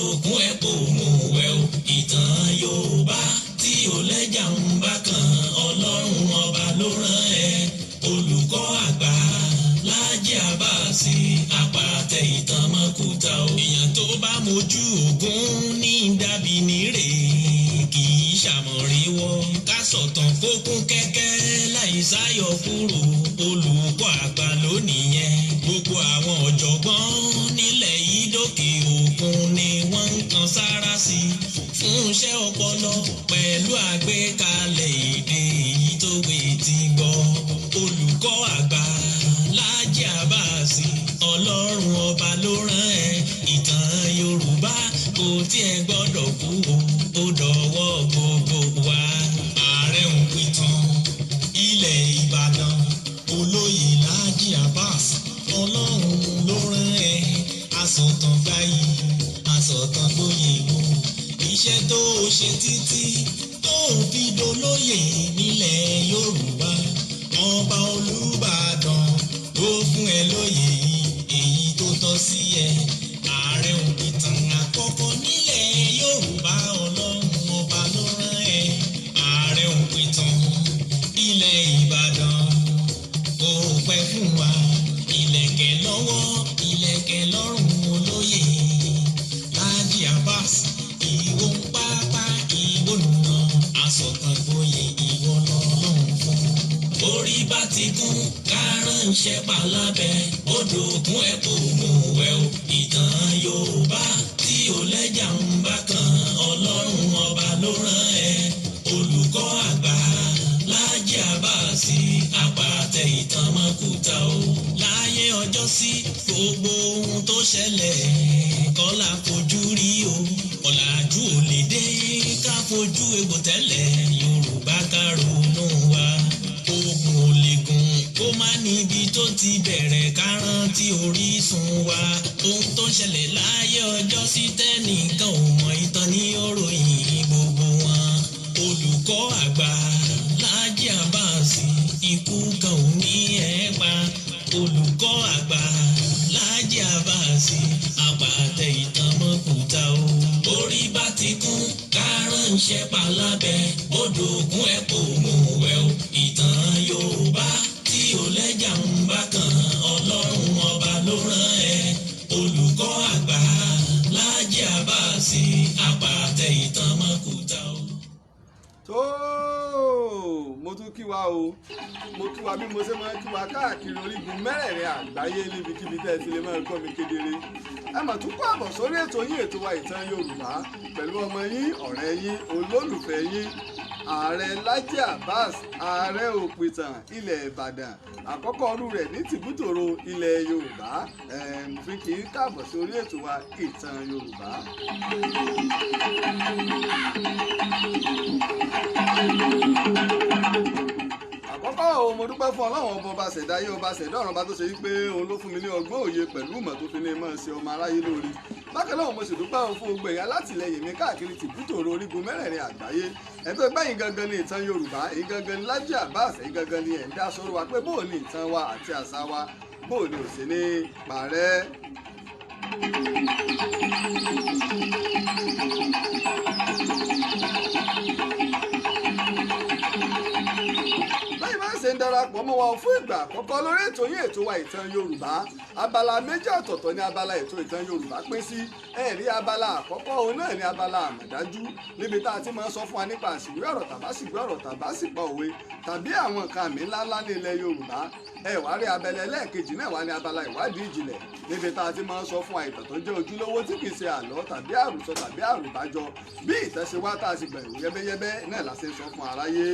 ògùn ẹ̀ kò mú wẹ̀ o ìtàn Yorùbá tí ò lẹ́jà ń bá kan Ọlọ́run ọba ló rán ẹ olùkọ́ àgbà Láàjì Àbáàsì àpàtẹ ìtàn mọ́kúta o. èèyàn tó bá mojú ògún ní dàbí nírè kì í ṣàmọ̀ríwọ́ ká sọ̀tàn kókún kẹ́kẹ́ láì sáyọ kúrò olùkọ́ àgbà lónìí yẹn. gbogbo àwọn ọ̀jọ̀gbọ́n nílẹ̀ yìí dókè òkun ni wọ́n ń kan sára sí fún iṣẹ́ ọpọlọ pẹ̀lú àgbékalẹ̀ èdè èyí tó gbé ti gbọ́. olùkọ́ àgbà Láàjì Àbáàsì Ọlọ́run ọba ló rán ẹ ìtàn Yorùbá kò tiẹ̀ gbọ́dọ̀ kú ó dọ̀wọ́ gbogbo wa. ààrẹ Òpìtàn ilẹ̀ Ìbàdàn olóyè Láàjì Àbáàsì Ọlọ́run ló rán ẹ asọ̀tàn gbáyì asọ̀tàn gbóyè wò iṣẹ́ tó ṣe títí tó fi dolóyè nílẹ̀ Yorùbá ọba Olúbàdàn ló fún ẹ lóyè èyí tó tọ́ sí ẹ. ààrẹ Òpìtàn àkọ́kọ́ nílẹ̀ Yorùbá Ọlọ́run ọba ló rán ẹ. ààrẹ Òpìtàn ilẹ̀ Ìbàdàn kò pẹ́ fún wa ìlẹ̀kẹ̀ lọ́wọ́ ìlẹ̀kẹ̀ lọ́rùn olóyè Láàjì Àbáàsì ìwọ ń pápá ìwọ nùnà asọ̀tàn gboyè ìwọ lọ́lọ́run fún. orí bá ti kún kárànṣẹ́ palábẹ́ odò ògùn ẹ̀ kò mú wẹ̀ o ìtàn Yorùbá tí ò lẹ́jà ń bá kan Ọlọ́run ọba ló rán ẹ olùkọ́ àgbà Láàjì Àbáàsì àpàtẹ ìtàn mọ́kúta o. láyé ọjọ́ sí gbogbo ohun tó ṣẹlẹ̀ kọ́ la fojú rí o ọ̀làjú ò lè dé ká fojú egbò tẹ́lẹ̀ Yorùbá ká ronú wa. ogun ò lè gùn kó má níbi tó ti bẹ̀rẹ̀ ká rántí orísun wa. ohun tó ṣẹlẹ̀ láyé ọjọ́ sí tẹ́nìkan ò mọ ìtàn ní òròyìn gbogbo wọn. olùkọ́ àgbà Láàjì Àbáàsì ikú kan ò ní ẹ̀ pa. olùkọ́ àgbà Láàjì Àbáàsì àpàtẹ ìtàn mọ́kúta o. orí bá ti kún kárànṣẹ́ palábẹ́ odò ògùn ẹ̀ kò mú wẹ̀ o ìtàn Yorùbá tí ò lẹ́jà ń bá kan Ọlọ́run ọba ló rán ẹ olùkọ́ àgbà Láàjì Àbáàsì àpàtẹ ìtàn mọ́kúta o. tó mo tún kí wa o mo kí wa bí mo ṣe máa ń kí wa káàkiri orígun mẹ́rẹ̀ẹ̀rin àgbáyé níbikíbi tẹ́ ẹ ti lè máa gbọ́ mi kedere. ẹ mà tún kó àbọ̀ sórí ètò yín ètò wa ìtàn Yorùbá pẹ̀lú ọmọ yín ọ̀rẹ́ yín olólùfẹ́ yín ààrẹ Láàjì Àbáàsì ààrẹ Òpìtàn ilẹ̀ Ìbàdàn àkọ́kọ́ ọdún rẹ̀ ní tìbútòrò ilẹ̀ Yorùbá fi kì í káàbọ̀ sí orí ètò wa ìtàn Yorùbá. àkọ́kọ́ o mo dúpẹ́ fún Ọlọ́run ọba ṣẹ̀dá ayé ọba ṣẹ̀dá ọ̀run bá tó ṣe wípé òun ló fún mi ní ọgbọ́n òye pẹ̀lú ìmọ̀ tó fi ní máa ṣe ọmọ aráyé lórí. bákan náà mo sì dúpẹ́ fún gbogbo ẹ̀yà látìlẹ́yìn mi káàkiri tìbútòrò orígun mẹ́rẹ̀ẹ̀rin àgbáyé. ẹ̀tọ́ gbẹ̀yìn gangan ni ìtàn Yorùbá èyí gangan ni Láàjì Àbáàsì èyí gangan ni ẹ̀ ń dá sọ̀rọ̀ wa pé bóò ni ìtàn wa àti àṣà wa bóò ni ò sí ní parẹ́. ṣe ń darapọ̀ mọ́ wa fún ìgbà àkọ́kọ́ lórí ètò yín ètò wa ìtàn Yorùbá abala méjì ọ̀tọ̀ọ̀tọ̀ ní abala ètò ìtàn Yorùbá pín sí ẹ̀rí abala àkọ́kọ́ òun náà ní abala àmọ̀dájú níbi tá a ti máa ń sọ fún wa nípa àsìwé ọ̀rọ̀ tàbásìgbé ọ̀rọ̀ tàbásìgbà òwe tàbí àwọn nǹkan àmì ńláńlá ní ilẹ̀ Yorùbá ẹ̀wá rí abẹ́lẹ̀ lẹ́ẹ̀kejì náà wà ní abala ìwádìí ìjìnlẹ̀ níbi tá a ti máa ń sọ fún wa ìtàn tó jẹ́ ojúlówó tí kì í ṣe àlọ́ tàbí àròsọ tàbí àròbájọ bí ìtàn ṣe wá tá a sì gbẹ̀rù yẹ́bẹ́yẹ́bẹ́ náà la ṣe ń sọ fún aráyé.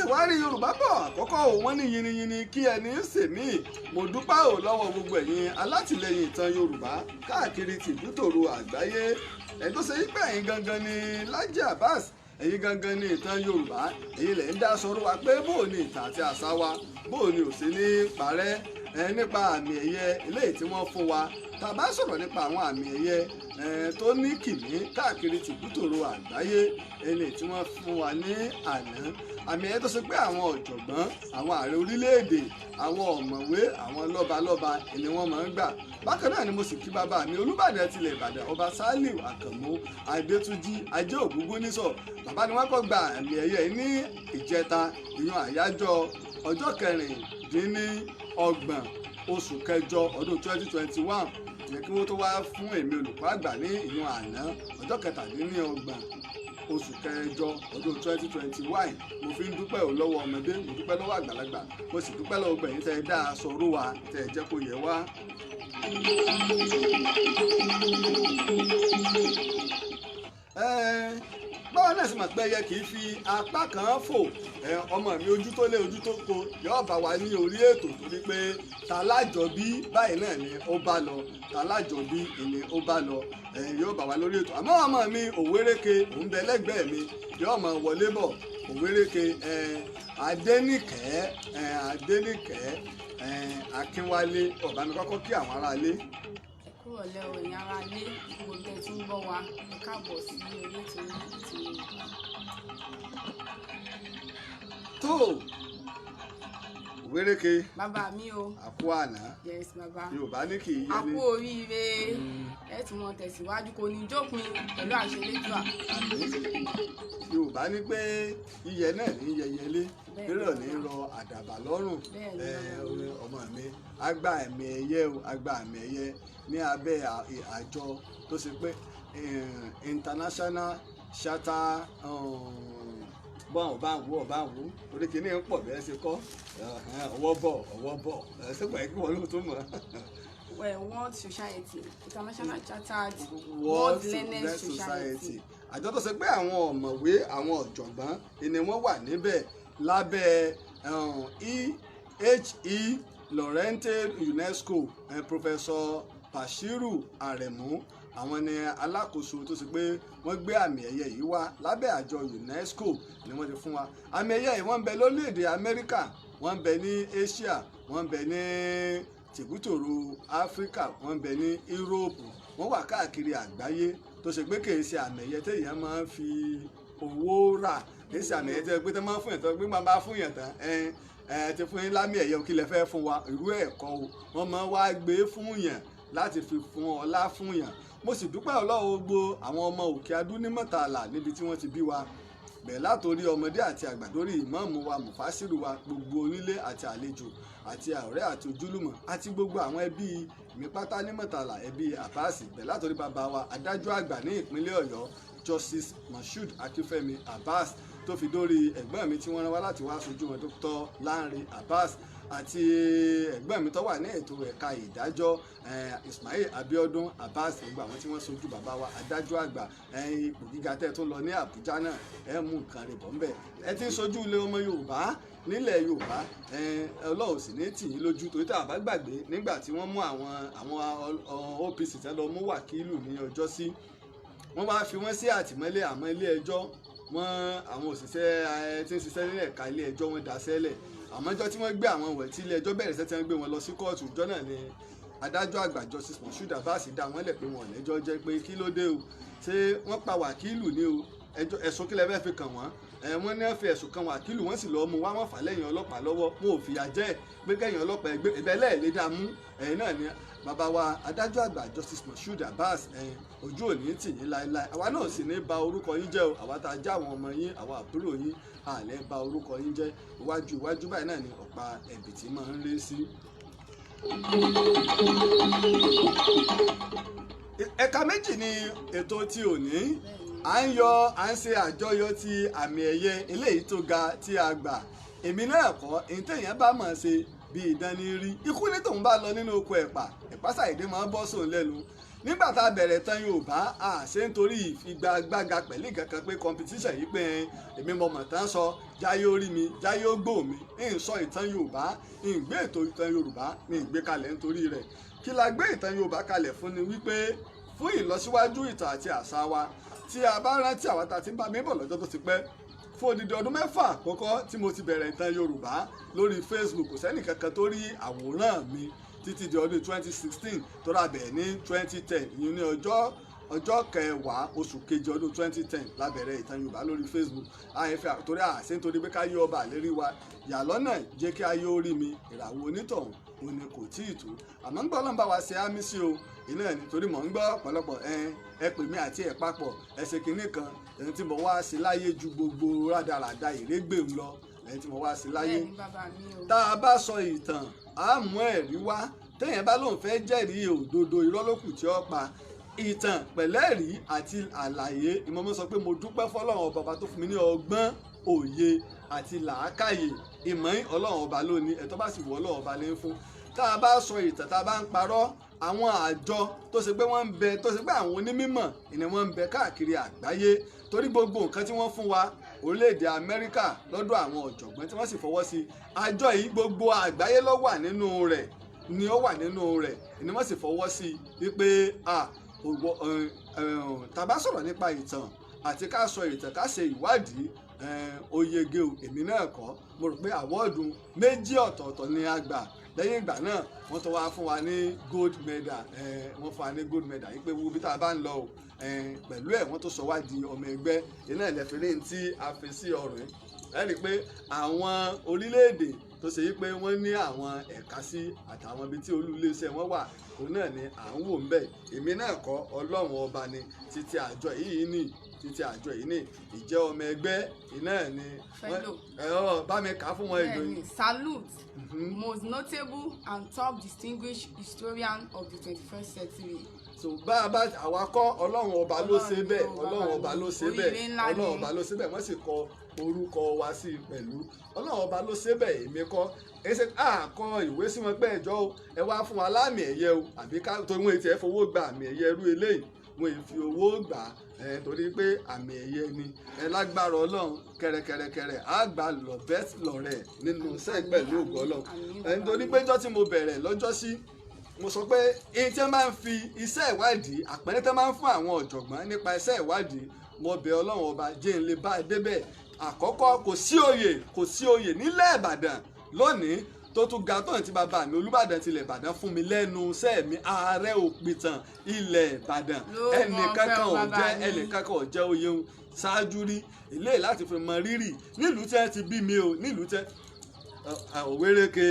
ìwárí Yorùbá bọ̀ àkọ́kọ́ ò wọ́n ní yiniyini kí ẹni ń sèmí mo dúpẹ́ ò lọ́wọ́ gbogbo ẹ̀yin alátìlẹyìn ìtàn Yorùbá káàkiri tìbútòrò àgbáyé ẹni tó ṣe yí pé ẹ̀yin gangan ni Láàjì Àbáàsì ẹ̀yin gangan ni ìtàn Yorùbá èyí lẹ̀ ń dá sọ̀rọ̀ wa pé bóò ni ìtàn àti àṣà wa bóò ni ò sí ní parẹ́ nípa àmì ẹ̀yẹ eléyìí tí wọ́n fún wa tá a bá sọ̀rọ̀ nípa àwọn àmì ẹ̀yẹ tó ní kìmí káàkiri tìbútòrò àgbáyé eléyìí tí wọ́n fún wa ní àná àmì ẹ̀yẹ tó ṣe pé àwọn ọ̀jọ̀gbọ́n àwọn ààrẹ orílẹ̀-èdè àwọn ọ̀mọ̀wé àwọn lọ́balọ́ba ni wọ́n máa ń gbà bákan náà ni mo sì kí bàbá mi Olúbàdàn tilẹ̀ Ìbàdàn ọba Sàlíù Àkànmú Adétúnjì Ajé Ògúngúnnísọ̀ bàbá ni wọ́n kọ́ gba àmì ẹ̀yẹ ní ìjẹta ìyún àyájọ́ ọjọ́ kẹrìndínlọ́gbọ̀n oṣù kẹjọ ọdún 2021 ìyẹn kí wọ́n tó wá fún èmi olùkọ́ àgbà ní ìyún àná ọjọ́ kẹtàdínlọ́gbọ̀n oṣù kẹjọ ọdún 2021 mo fi ń dúpẹ́ ò lọ́wọ́ ọmọdé mo dúpẹ́ lọ́wọ́ àgbàlagbà mo sì dúpẹ́ lọ́wọ́ gbẹ̀yìn tẹ́ ẹ dá aṣọ ró wa tẹ́ ẹ jẹ́ kó yẹ wá. báwa náà sì mọ̀ pé ẹyẹ kì í fi apá kan fò ọmọ mi ojú tó lé ojú tó ko yóò bá wa ní orí ètò torí pé tàlájọbí báyìí náà ni ó bá lọ tàlájọbí ni ó bá lọ yóò bá wa lórí ètò àmọ́ ọmọ mi Òwéréke òun bẹ lẹ́gbẹ̀ẹ́ mi yóò máa wọlé bọ̀ Òwéréke Adéníkẹ́ Akínwálé ọ̀bá mi kọ́kọ́ kí àwọn aráalé. Kúrò lẹ́wọ̀ ẹ̀yin aráalé gbogbo tẹ̀ tí ń gbọ́ wa ẹ káàbọ̀ sí orí ètò ti tó Òwéréke bàbá mi o àkú àná yes bàbá Yorùbá ní kì í yẹlé àkú oríire ẹ tún wọn tẹ̀síwájú kò ní jópin pẹ̀lú àṣelédùà. Yorùbá ní pé iyẹ náà ní yẹyẹlé rírọ̀ ní rọ àdàbà lọ́rùn ọmọ mi àgbà ẹ̀mí ẹ̀yẹ o àgbà ẹ̀mí ẹ̀yẹ ní abẹ́ àjọ tó ṣe pé international charter bọ́n ọba ń wo orí kìíní ń pọ̀ bẹ́ẹ̀ ṣe kọ́ ọwọ́ bọ̀ ṣẹ́gbà kí wọ́n ló tó mọ̀. World Society International Chartered World Learned Society. Àjọ tó ṣe pé àwọn ọ̀mọ̀wé àwọn ọ̀jọ̀gbọ́n ni wọ́n wà níbẹ̀ lábẹ́ E.H.E. Laurenti UNESCO Professor Bashiru Aremu àwọn ni alákòóso tó ṣe pé wọ́n gbé àmì ẹ̀yẹ yìí wá lábẹ́ àjọ UNESCO ni wọ́n ti fún wa àmì ẹ̀yẹ yìí wọ́n ń bẹ lórílẹ̀‐èdè Amẹ́ríkà wọ́n ń bẹ ní Asia wọ́n ń bẹ ní tìbútòrò Áfíríkà wọ́n ń bẹ ní Yúróòpù wọ́n wà káàkiri àgbáyé tó ṣe pé kì í ṣe àmì ẹ̀yẹ téèyàn máa ń fi owó rà kì í ṣe àmì ẹ̀yẹ tẹ́ pé tẹ́ máa ń fún yàn tán pé máa bá fún yàn tán ti fún yín lámì ẹ̀yẹ kí lẹ fẹ́ fún wa irú ẹ̀kọ́ o wọ́n máa wá gbé fún yàn láti fi fún ọlá fún yàn mo sì dúpẹ́ ọlọ́wọ́ gbogbo àwọn ọmọ Òkè Adó ní Mọ̀tàlá níbi tí wọ́n ti bí wa bẹ̀rẹ̀ látòrí ọmọdé àti àgbà lórí ìmáàmù wa Mùfásírù wa gbogbo onílé àti àlejò àti ọ̀rẹ́ àti ojúlùmọ̀ àti gbogbo àwọn ẹbí mi pátá ní Mọ̀tàlá ẹbí Àbáàsì bẹ̀rẹ̀ látòrí bàbá wa adájọ́ àgbà ní ìpínlẹ̀ Ọ̀yọ́ Justice Moshood Akínfẹ́mi Abbas tó fi dórí ẹ̀gbọ́n mi tí wọ́n rán wá láti wá aṣojú wọn Dr. Lanre Abbas àti ẹ̀gbọ́n mi tó wà ní ètò ẹ̀ka ìdájọ́ Ismail Abiodun Abbas gbogbo àwọn tí wọ́n sojú bàbá wa adájọ́ àgbà ipò gíga tẹ́ tó lọ ní Àbújá náà mú nǹkan rẹ̀ bọ̀ ń bẹ̀ ẹ ti ń sojú ilé ọmọ Yorùbá nílẹ̀ Yorùbá Ọlọ́run sì ní tì yín lójú torí tá a bá gbàgbé nígbà tí wọ́n mú àwọn OPC tẹ́ lọ mú wákìlù ní ọjọ́ sí wọ́n wá fi wọ́n sí àtìmọ́lé àmọ́ ilé ẹjọ́ àwọn òṣìṣẹ́ tí ń ṣiṣẹ́ nílẹ̀ ẹ̀ka ilé ẹjọ́ wọn dá sẹ́lẹ̀ àmọ́jọ́ tí wọ́n gbé àwọn ìwẹ̀ tí ilé ẹjọ́ bẹ̀rẹ̀ sẹ́tẹ̀ ń gbé wọn lọ sí kóòtù ìjọ náà ni adájọ́ àgbà Justice Moshood Abbas dá wọn lẹ̀ pé wọn lẹ́jọ́ jẹ́ pé kí ló dé o ṣé wọ́n pa wákìlù ní o ẹ̀sùn kílẹ̀ fẹ́ fi kàn wọ́n wọ́n ní fi ẹ̀sùn kan wákìlù wọ́n sì lọ́ọ́ mú wá wọ́n fà lẹ́yìn ọlọ́pàá lọ́wọ́ wọn ò fìyà jẹ pé kẹ́yìn ọlọ́pàá ẹgbẹ́ ìbẹ́lẹ̀ lè dá mú ẹ̀yìn náà ni bàbá wa adájọ́ àgbà Justice Moshood Abbas ojú ò ní tì yín láéláé àwa náà sì ní ba orúkọ yín jẹ́ o àwa tá a já àwọn ọmọ yín àwa àbúrò yín àlẹ́ ba orúkọ yín jẹ́ iwájú báyìí náà ni ọ̀pá ẹ̀bìtì máa ń ré sí. ẹ̀ka méjì ni ètò tí ò ní à ń ṣe àjọyọ̀ ti àmì ẹ̀yẹ eléyìí tó ga tí a gbà èmi náà kọ́ èyí téèyàn bá mọ̀ ṣe bí ìdání rí ikú ní tòun bá lọ nínú oko ẹ̀pà ṣàìdé máa ń bọ́ sóun lẹ́nu nígbà tá a bẹ̀rẹ̀ tán Yorùbá ṣe ń torí ìfigagbága pẹ̀lú ìkankan pé competition yìí pé èmi mọ̀ tán sọ jáyé orí mi jáyé ó gbò mí ń sọ ìtàn Yorùbá ń gbé ètò ìtàn Yorùbá ní ìgbé kalẹ̀ nítorí rẹ̀ kí la gbé ìtàn Yorùbá kalẹ̀ fún ni wípé fún ìlọsíwájú ìtàn àti àṣà wa tí a bá rántí àwọn tá a ti ń bá mi bọ̀ lọ́jọ́ tó ti pẹ́ fún odidi ọdún 6 àkọ́kọ́ tí mo ti bẹ̀rẹ̀ ìtàn Yorùbá lórí Facebook kò sẹ́nì kankan tó rí àwòrán mi títí di ọdún 2016 tó rà bẹ̀rẹ̀ ní 2010 ìyẹn ní ọjọ́ kẹwàá oṣù kejì ọdún 2010 la bẹ̀rẹ̀ ìtàn Yorùbá lórí Facebook àyẹ̀fẹ́ torí àṣẹ nítorí pé káyé ọba àlérí wa yà lọ́nà jẹ́ kí ayé ó rí mi ìràwọ̀ onítọ̀hún òní kò tí ì tó àmọ́ ń gbọ́ lọ́nà bá wa ṣe ámì sí o iná ni torí mò ń gbọ́ ọ̀pọ̀lọpọ̀ ẹ pè mí àti ẹ̀ papọ̀ ẹ ṣe kinní kan ẹni tí mo wá sí láyé ju gbogbo rádaràda ìrégbè ń lọ ẹni tí mo wá sí láyé tá a bá sọ ìtàn á mú ẹ̀rí wá téèyàn bá lóun fẹ́ jẹ́rìí òdodo irọ́ ló kù tí ó pa ìtàn pẹ̀lẹ́rì àti àlàyé ìmọ̀mọ́ sọ pé mo dúpẹ́ fọlọ́run ọba tó fún mi ní ọgbọ́n òye àti làákàyè ìmọ̀ ọlọ́run ọba lónìí ẹ̀tọ́ bá sì wọ ọlọ́run ọba lé ń fún tá a bá sọ ìtàn tá a bá ń parọ́ àwọn àjọ tó ṣe pé wọ́n ń bẹ tó ṣe pé àwọn onímọ̀ ìní wọ́n ń bẹ káàkiri àgbáyé torí gbogbo nǹkan tí wọ́n fún wa orílẹ̀-èdè Amẹ́ríkà lọ́dọ̀ àwọn ọ̀jọ̀gbọ́n tí wọ́n sì fọwọ́ sí àjọ yìí gbogbo àgbáyé ló wà nínú rẹ̀ ni ó wà nínú rẹ̀ ìní wọ́n sì fọwọ́ sí wípé tá bá sọ̀rọ̀ nípa ìtàn àti ká sọ ìtàn ká ṣe ìwádìí oyege o èmi náà kọ́ mo rò pé àwọ́ọ̀dù méjì ọ̀tọ̀ọ̀tọ̀ ni a gbà lẹ́yìn ìgbà náà wọ́n tó wá fún wa ní gold medal wọ́n fún wa ní gold medal yìí pé wo bí tá a bá ń lọ o pẹ̀lú ẹ̀ wọ́n tó sọ wá di ọmọ ẹgbẹ́ iná ìlẹ̀fẹ̀rẹ̀ tí a fi sí ọrùn yìí ẹ rí i pé àwọn orílẹ̀-èdè tó ṣe yí pé wọ́n ní àwọn ẹ̀ka sí àtàwọn ibi tí olú iléeṣẹ́ wọn wà òun náà ni à ń wò ń bẹ̀ èmi náà kọ́ ọlọ́run ọba ni títí àjọ yìí ní ìjẹ́ ọmọ ẹgbẹ́ iná ẹ̀ ni bá mi kà á fún wọn èdè yìí. Salute most notable and top distinguished historian of the 21st century. So bá a bá àwa kọ́ ọlọ́run ọba ló ṣe bẹ́ẹ̀ ọlọ́run ọba ló ṣe bẹ́ẹ̀ ọlọ́run ọba ló ṣe bẹ́ẹ̀ wọ́n sì kọ orúkọ wa sí pẹ̀lú ọlọ́run ọba ló ṣe bẹ́ẹ̀ èmi kọ́ ẹsẹ̀ àkọ ìwé sí wọn pé ẹjọ́ o ẹ wá fún wa láàmì ẹ̀yẹ o àbí ká torí wọn ti ẹ̀ fowó gba àmì ẹ̀yẹ irú eléyìí wọn ì fi owó gbà torí pé àmì ẹ̀yẹ ni lágbára ọlọ́run kẹrẹkẹrẹkẹrẹ á gbà lọ́rẹ̀ nínú iṣẹ́ pẹ̀lú ògo ọlọ́run nítorí pé jọ́ tí mo bẹ̀rẹ̀ lọ́jọ́ sí mo sọ pé èyí tí wọ́n máa ń fi iṣẹ́ ìwádìí àpẹẹrẹ tí wọ́n máa ń fún àwọn ọ̀jọ̀gbọ́n nípa iṣẹ́ ìwádìí mo bẹ̀ ọlọ́run ọba jẹ́ ń lè bá a débẹ̀ àkọ́kọ́ kò sí oyè nílẹ̀ Ìbàdàn lónìí tó tún ga tó ti bàbá mi Olúbàdàn tilẹ̀ Ìbàdàn fún mi lẹ́nu iṣẹ́ mi ààrẹ òpìtàn ilẹ̀ Ìbàdàn ẹnìkankan ò jẹ́ oyè ṣáájú rí ilé láti fi mọ rírì nílùú tẹ́ ti bí mi o nílùú tẹ́ òwéreke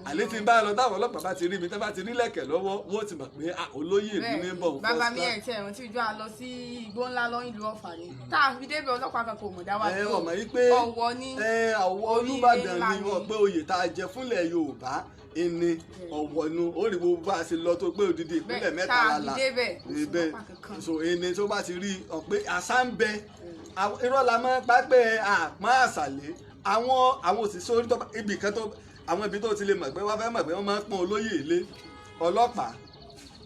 àlè tí n bá lọ táwọn ọlọ́pàá bá ti rí mi tẹ́ bá ti rí lẹ̀kẹ̀ lọ́wọ́ wọ́n ti mọ̀ pé olóyè ìlú ní bọ̀ fún bàbá mi ẹ̀ tí ẹ̀rùn tí ìjọ à lọ sí igbó ńlá lọ ìlú Ọ̀fà ni tá a fi débẹ̀ ọlọ́pàá kan kò mọ̀ dá wa sí ọmọ yìí pé Ọ̀wọ̀ Olúbàdàn ni wọ́n pé oyè tá a jẹ fúnlẹ̀ Yorùbá ẹni Ọ̀wọ̀ ó rí gbogbo bá a ṣe lọ tó pé odidi ìpínlẹ̀ mẹ́ta la so ẹni tó bá ti rí ọ pé àṣà ń bẹ irọ́ la máa ń pa pé àpọ́n àṣàlẹ̀ àwọn òṣìṣẹ́ orí tọ́ba ibì kan tó àwọn ibi tó ti lè mọ̀ pé wọ́n fẹ́ mọ̀ pé wọ́n máa ń pọ́n olóyè ilé ọlọ́pàá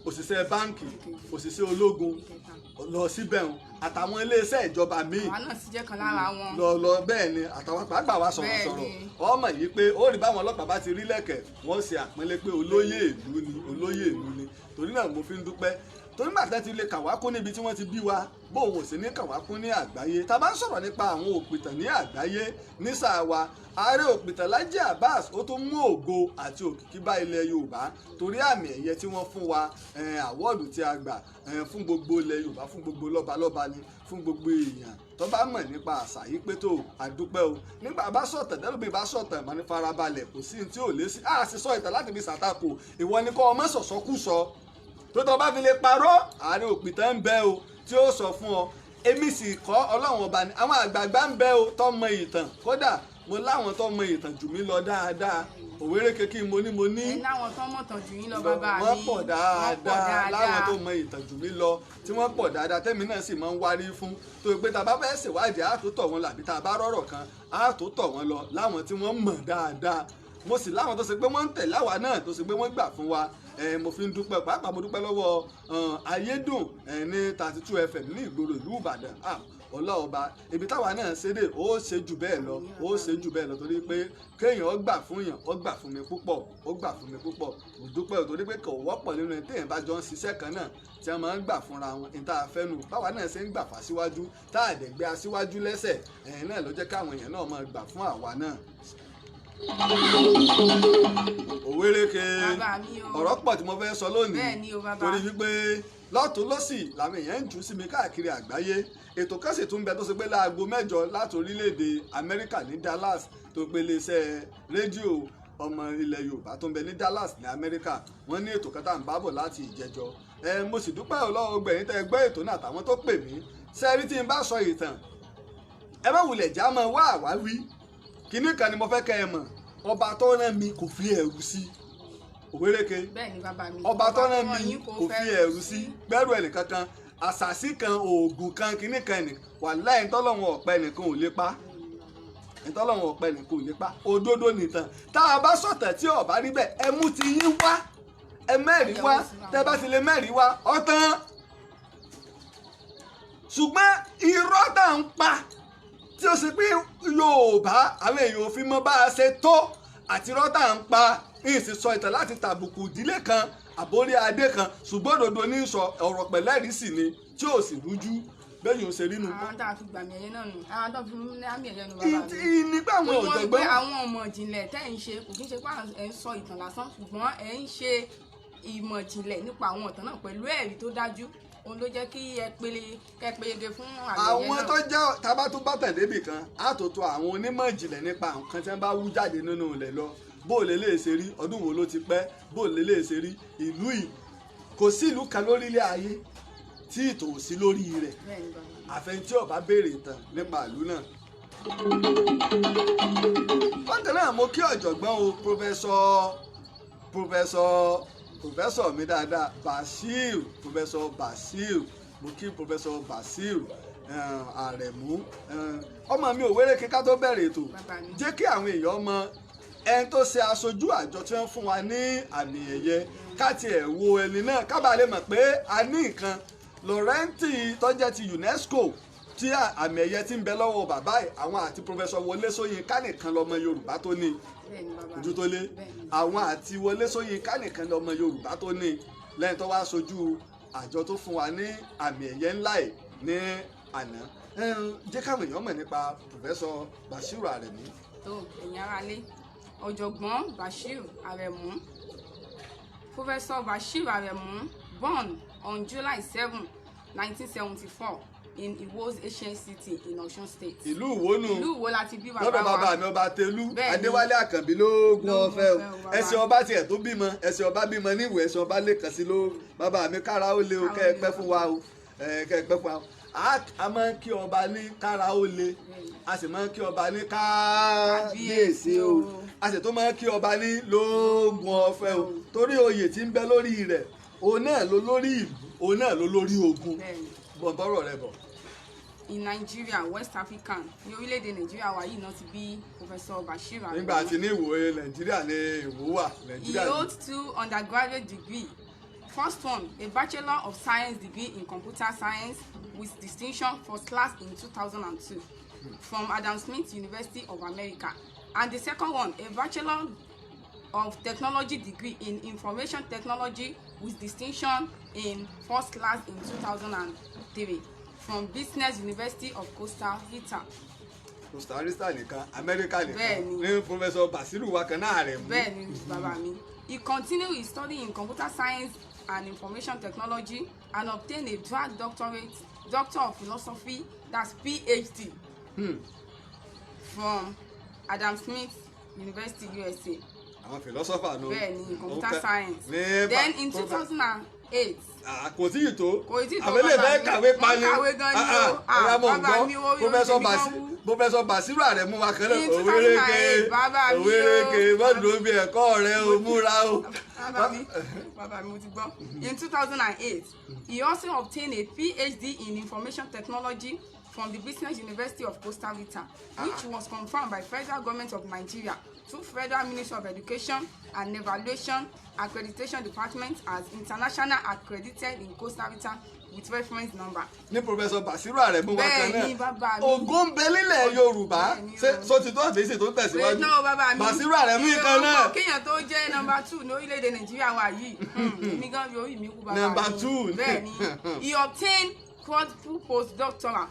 òṣìṣẹ́ báǹkì òṣìṣẹ́ ológun lọ síbẹ̀ wọn àtàwọn iléeṣẹ́ ìjọba míì àwọn náà sì jẹ́ kan lára wọn lọ bẹ́ẹ̀ ni àtàwọn pàápàá wa sọ̀rọ̀ ọmọ yìí pé ó rí báwọn ọlọ́pàá bá ti rí lẹ̀kẹ̀ wọ́n ṣe àpọ́nlé pé olóyè ìlú ni torí náà mo fi ń dúpẹ́ torí màtá ti lè kàwákún níbi tí wọ́n ti bí wa bóun ò sí ní kàwákún ní àgbáyé tá a bá ń sọ̀rọ̀ nípa àwọn òpìtàn ní àgbáyé ní sáà wa ààrẹ òpìtàn Lájí Abbas ó tó mú ògo àti òkìkí bá ilẹ̀ Yorùbá torí àmì ẹ̀yẹ tí wọ́n fún wa àwọ́ọ̀dù tí a gbà fún gbogbo ilẹ̀ Yorùbá fún gbogbo lọ́balọ́ba ni fún gbogbo èèyàn tó bá mọ̀ nípa àṣà yìí pé tó àdúpẹ́ o nígbà bá sọ̀tàn tẹ́lẹ̀ bá sọ̀tàn ìmọ̀ ní farabalẹ̀ kò sí tí ò lé sí àṣì sọ ìtàn láti fi ṣàtakò ìwọ ni kọ́ ọmọ sọ̀sọ́kùsọ tó tọ́ bá fi lè parọ́ ààrẹ òpìtàn ń bẹ o tí ó sọ fún ọ èmi sì kọ́ ọlọ́run ọba ni àwọn àgbààgbà ń bẹ o tó mọ ìtàn kódà mo láwọn tó mọ ìtàn jù mí lọ dáadáa òwérèké kí mo ní. láwọn tó mọ̀ tàn jù yín lọ bàbá mi wọ́n pọ̀ dáadáa láwọn tó mọ ìtàn jù mí lọ tí wọ́n pọ̀ dáadáa tẹ́mi náà sì máa ń wárí fún tó pé tá a bá fẹ́ ṣèwádìí á tó tọ̀ wọn làbí tá a bá rọ̀rọ̀ kan á tó tọ̀ wọn lọ láwọn tí wọ́n mọ̀ dáadáa mo sì láwọn tó ṣe pé wọ́n ń tẹ̀lé àwa náà tó ṣe pé wọ́n gbà fún wa mo fi ń dúpẹ́ pàápàá mo dúpẹ́ lọ́wọ́ ayédùn ní 32 FM ní ìgboro ìlú Ìbàdàn ọlọ́ọ̀ba ibi táwa náà ṣe dé ó ṣe jù bẹ́ẹ̀ lọ torí pé kéèyàn gbà fún yàn ó gbà fún mi púpọ̀ mo dúpẹ́ torí pé kò wọ́pọ̀ nínú ẹni téèyàn bá jọ ń ṣiṣẹ́ kan náà tí wọ́n máa ń gbà fúnra wọn níta àfẹ́nu báwa náà ṣe ń gbà fà síwájú tá a dẹ̀ gbé aṣíwájú lẹ́sẹ̀ ẹ̀yìn náà ló jẹ́ káwọn èèyàn náà máa gbà fún àwa náà. òwérèké ọ̀rọ̀ pọ̀ tí mo fẹ́ sọ lónìí torí wípé lọ́tún lọ́sì làwọn èèyàn ń jù sí mi káàkiri àgbáyé ètò kan sì tún bẹ tó ṣe pé láago 8 láti orílẹ̀-èdè Amẹ́ríkà ní Dallas tó pé iléeṣẹ́ rédíò ọmọ ilẹ̀ Yorùbá tó ń bẹ ní Dallas ní Amẹ́ríkà wọ́n ní ètò kan tá à ń bá bọ̀ láti ìjẹjọ mo sì dúpẹ́ ọlọ́wọ́ gbẹ̀yìn tẹ́ gbọ́ ètò náà àtàwọn tó pè mí sẹ́rí tí n bá sọ ìtàn ẹ má wulẹ̀ já mọ́ wá àwáwí kinní kan ni mo fẹ́ kẹ́ ẹ mọ̀ ọba tó rán mi kò fi ẹ̀rù sí òwérèké ọba tó rán mi kò fi ẹ̀rù sí gbẹ́rù ẹnìkankan àṣàsí kan oògùn kan kinní kan ní wàláhì ìtọ́lọ́wọ̀n ọ̀pẹ nìkan ò lè pa ìtọ́lọ́wọ̀n ọ̀pẹ nìkan ò lè pa òdodo nìtàn tá a bá sọ̀tàn tí ó bá rí bẹ́ẹ̀ ẹ mú ti yín wá ẹ mẹ́rin wá tẹ́ bá ti lè mẹ́rin wá ọ̀tán ṣùgbọ́n irọ́ tá à ń pa tí ó ṣe pé Yorùbá àwọn èèyàn ò fi mọ bá a ṣe tó àti irọ́ tá à ń pa ìsì sọ ìtàn láti tàbùkù ìdílé kan àbórí adé kan ṣùgbọ́n òdodo ní sọ ọ̀rọ̀ pẹ̀lẹ́rìí sì ni tí ò sì rújú bẹ́ẹ̀ yóò ṣe rí nu. àwọn tá a fi gbàmì ẹ̀yẹ náà nù àwọn tó fi mú àmì ẹ̀yẹ nù bàbá mi. nígbà àwọn ọ̀jọ̀gbọ́n. àwọn ọmọ ìjìnlẹ̀ tẹ́ ẹ̀ ń ṣe kò kí ń ṣe pé ẹ̀ ń sọ ìtàn lásán ṣùgbọ́n ẹ̀ ń ṣe ìmọ̀ ìjìnlẹ̀ nípa àwọn ìtàn náà pẹ̀lú ẹ̀rí tó dájú òun ló jẹ́ kí ẹ pélége fún àgbẹ̀yẹ náà. àwọn tó jẹ́ tábà tó bá tẹ̀lé ibì kan á tó tó àwọn onímọ̀ ìjìnlẹ̀ nípa nǹkan tí wọ́n bá wú jáde nínú ilẹ̀ lọ bó lè lè ṣe rí ọdún wo ló ti pẹ́ bó lè lè ṣe rí ìlú yìí kò sí ìlú kan lórílẹ̀ ayé tí ìtò sí lórí rẹ̀ àfẹn tí ó bá béèrè ìtàn nípa ìlú náà. bákan náà mo kí ọ̀jọ̀gbọ́n o pòfẹ́sọ̀ mi dáadáa Bashir pòfẹ́sọ̀ Bashir mo kí pòfẹ́sọ̀ Bashir Àrẹ̀mú ọmọ mi Òwérèké ká tó bẹ̀rẹ̀ ètò jẹ́ kí àwọn èèyàn mọ ẹni tó ṣe aṣojú àjọ tí wọ́n fún wa ní àmì ẹ̀yẹ ká tiẹ̀ wo ẹni náà ká bàa lè mọ̀ pé a ní nǹkan Laurenti tó jẹ́ ti UNESCO tí àmì ẹ̀yẹ ti ń bẹ lọ́wọ́ bàbá ẹ̀ àwọn àti pòfẹ́sọ̀ Wọlé Ṣóyínká nìkan lọ́mọ Yorùbá tó ní ojú tó lé àwọn àti Wọlé Ṣóyínká nìkan lọ́mọ Yorùbá tó ní lẹ́yìn tó wá aṣojú àjọ tó fún wa ní àmì ẹ̀yẹ ńlá ẹ̀ ní àná jẹ́ káwọn èèyàn mọ̀ nípa pòfẹ́sọ̀ Bashir Àrẹ̀mú. tó ẹ̀yin aráalé ọ̀jọ̀gbọ́n Bashir Àrẹ̀mú Professor Bashir Àrẹ̀mú born on July 7, 1974 in Iwo's ancient city in Osun State. ìlú Ìwó nù ìlú Ìwó láti bí bàbá wa. lọ́dọ̀ bàbá mi ọba Tẹ̀lú Adéwálé Àkànbí lóògùn ọ̀fẹ́ o ẹ̀sìn ọba tiẹ̀ tó bímọ ẹ̀sìn ọba bímọ ní Ìwó ẹ̀sìn ọba lè kàn sí ló bàbá mi kára ó lé o kẹ́ ẹ pẹ́ fún wa o kẹ́ ẹ pẹ́ fún wa o a máa ń kí ọba ní kára ó lé a sì máa ń kí ọba ní kábíyèsí o a sì tó máa ń kí ọba ní lóògùn ọ̀fẹ́ o torí oyè tí ń bẹ lórí rẹ̀ òun náà ló lórí ìlú òun náà ló lórí ogun bọ̀bọ̀rọ̀ rẹ bọ̀. in Nigeria West African ní orílẹ̀-èdè Nàìjíríà wa yìí náà ti bí Professor Bashir Àrẹ̀mú. nígbà tí ní Ìwó Nàìjíríà ní Ìwó wà. He holds 2 undergraduate degree. First one, a Bachelor of Science degree in Computer Science with distinction first class in 2002 from Adam Smith University of America. And the second one, a Bachelor of Technology degree in Information Technology with distinction in first class in 2003 from Business University of Costa Rica. Costa Rica nìkan Amẹ́ríkà nìkan ní Professor Bashir wa kan náà rẹ̀ mú. bẹ́ẹ̀ni bàbá mi. He continued his study in Computer Science and Information Technology and obtained a Doctor of Philosophy, that's PhD, from Adam Smith University, USA. àwọn philosopher ló. bẹ́ẹ̀ni Computer Science. Then in 2008. kò tí ì tó àbẹ̀lẹ̀ bẹ́ẹ̀ kàwé pani ọ̀rọ̀ mọ̀ nǹkan Professor Bashir Àrẹ̀mú wa kan náà Òwérèké mọ́dún bí ẹ̀kọ́ rẹ̀ ò múra o. bàbá mi mo ti gbọ́. In 2008 he also obtained a PhD in Information Technology from the Business University of Costa Rica, which was confirmed by Federal Government of Nigeria through Federal Ministry of Education and Evaluation Accreditation Department as international accredited in Costa Rica with reference number. Ní Professor Basiru Aremu wa kan Bẹ́ẹ̀ni bàbá mi. ògo ń bẹ nílẹ̀ Yorùbá ṣé sotitọ́ àbẹ́sẹ̀ tó tẹ̀síwájú No bàbá mi. Basiru Aremu kan náà. Kéèyàn tó jẹ́ number 2 ní orílẹ̀-èdè Nàìjíríà wa yìí. Èmi gan fi orí mi kú bàbá mi. Number 2. Bẹ́ẹ̀ni. He obtained quadruple postdoctoral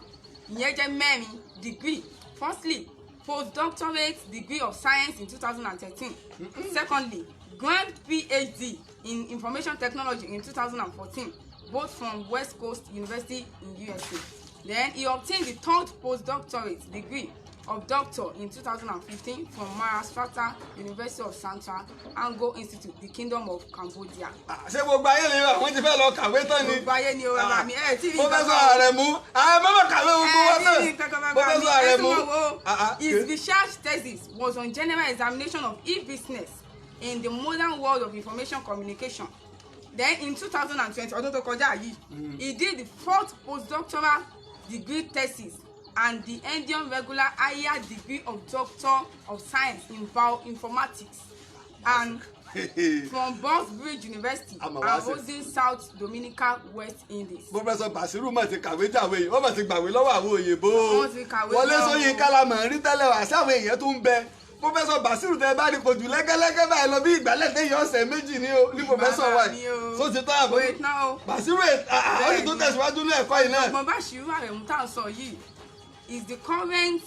ìyẹn jẹ́ mẹ́rin degree. Firstly, postdoctorate degree of science in 2013. Secondly, grand PhD in information technology in 2014, both from West Coast University in USA. Then he obtained the third postdoctorate degree of doctor in 2015 from Maharashtra University of Santa Ango Institute, the Kingdom of Cambodia. Ṣé gbogbo ayé lè wà wọ́n ti fẹ́ lọ kàwé tán ni. Gbogbo ayé ni o bàbá mi tí rí Professor Aremu mama kàwé gbogbo wọn náà. Professor Aremu his research thesis was on general examination of e-business in the modern world of information communication. Then in 2020 ọdún tó kọjá yìí he did the fourth postdoctoral degree thesis and the Indian regular higher degree of Doctor of Science in Bioinformatics and from Bosbridge University and Rosin South Dominica, West Indies. Professor Basiru mà ti kàwé jàwé yìí, ó mà ti gbàwé lọ́wọ́ àwọn òyìnbó. Wọ́n ti kàwé lọ́wọ́. Wọlé Ṣóyínká la mọ̀ rí tẹ́lẹ̀ wá sáwọn èèyàn tó ń bẹ. Professor Basiru tẹ bá rí kojú lẹ́gẹ́lẹ́gẹ́ báyìí lọ bí ìgbálẹ̀ tẹ́yìn ọ̀sẹ̀ méjì ní professor wa yìí. So ti tán àbọ̀. Basiru ó sì tó tẹ̀síwájú ní ẹ̀kọ́ yìí náà. Ọmọ Basiru Aremu tá à ń sọ yìí is the current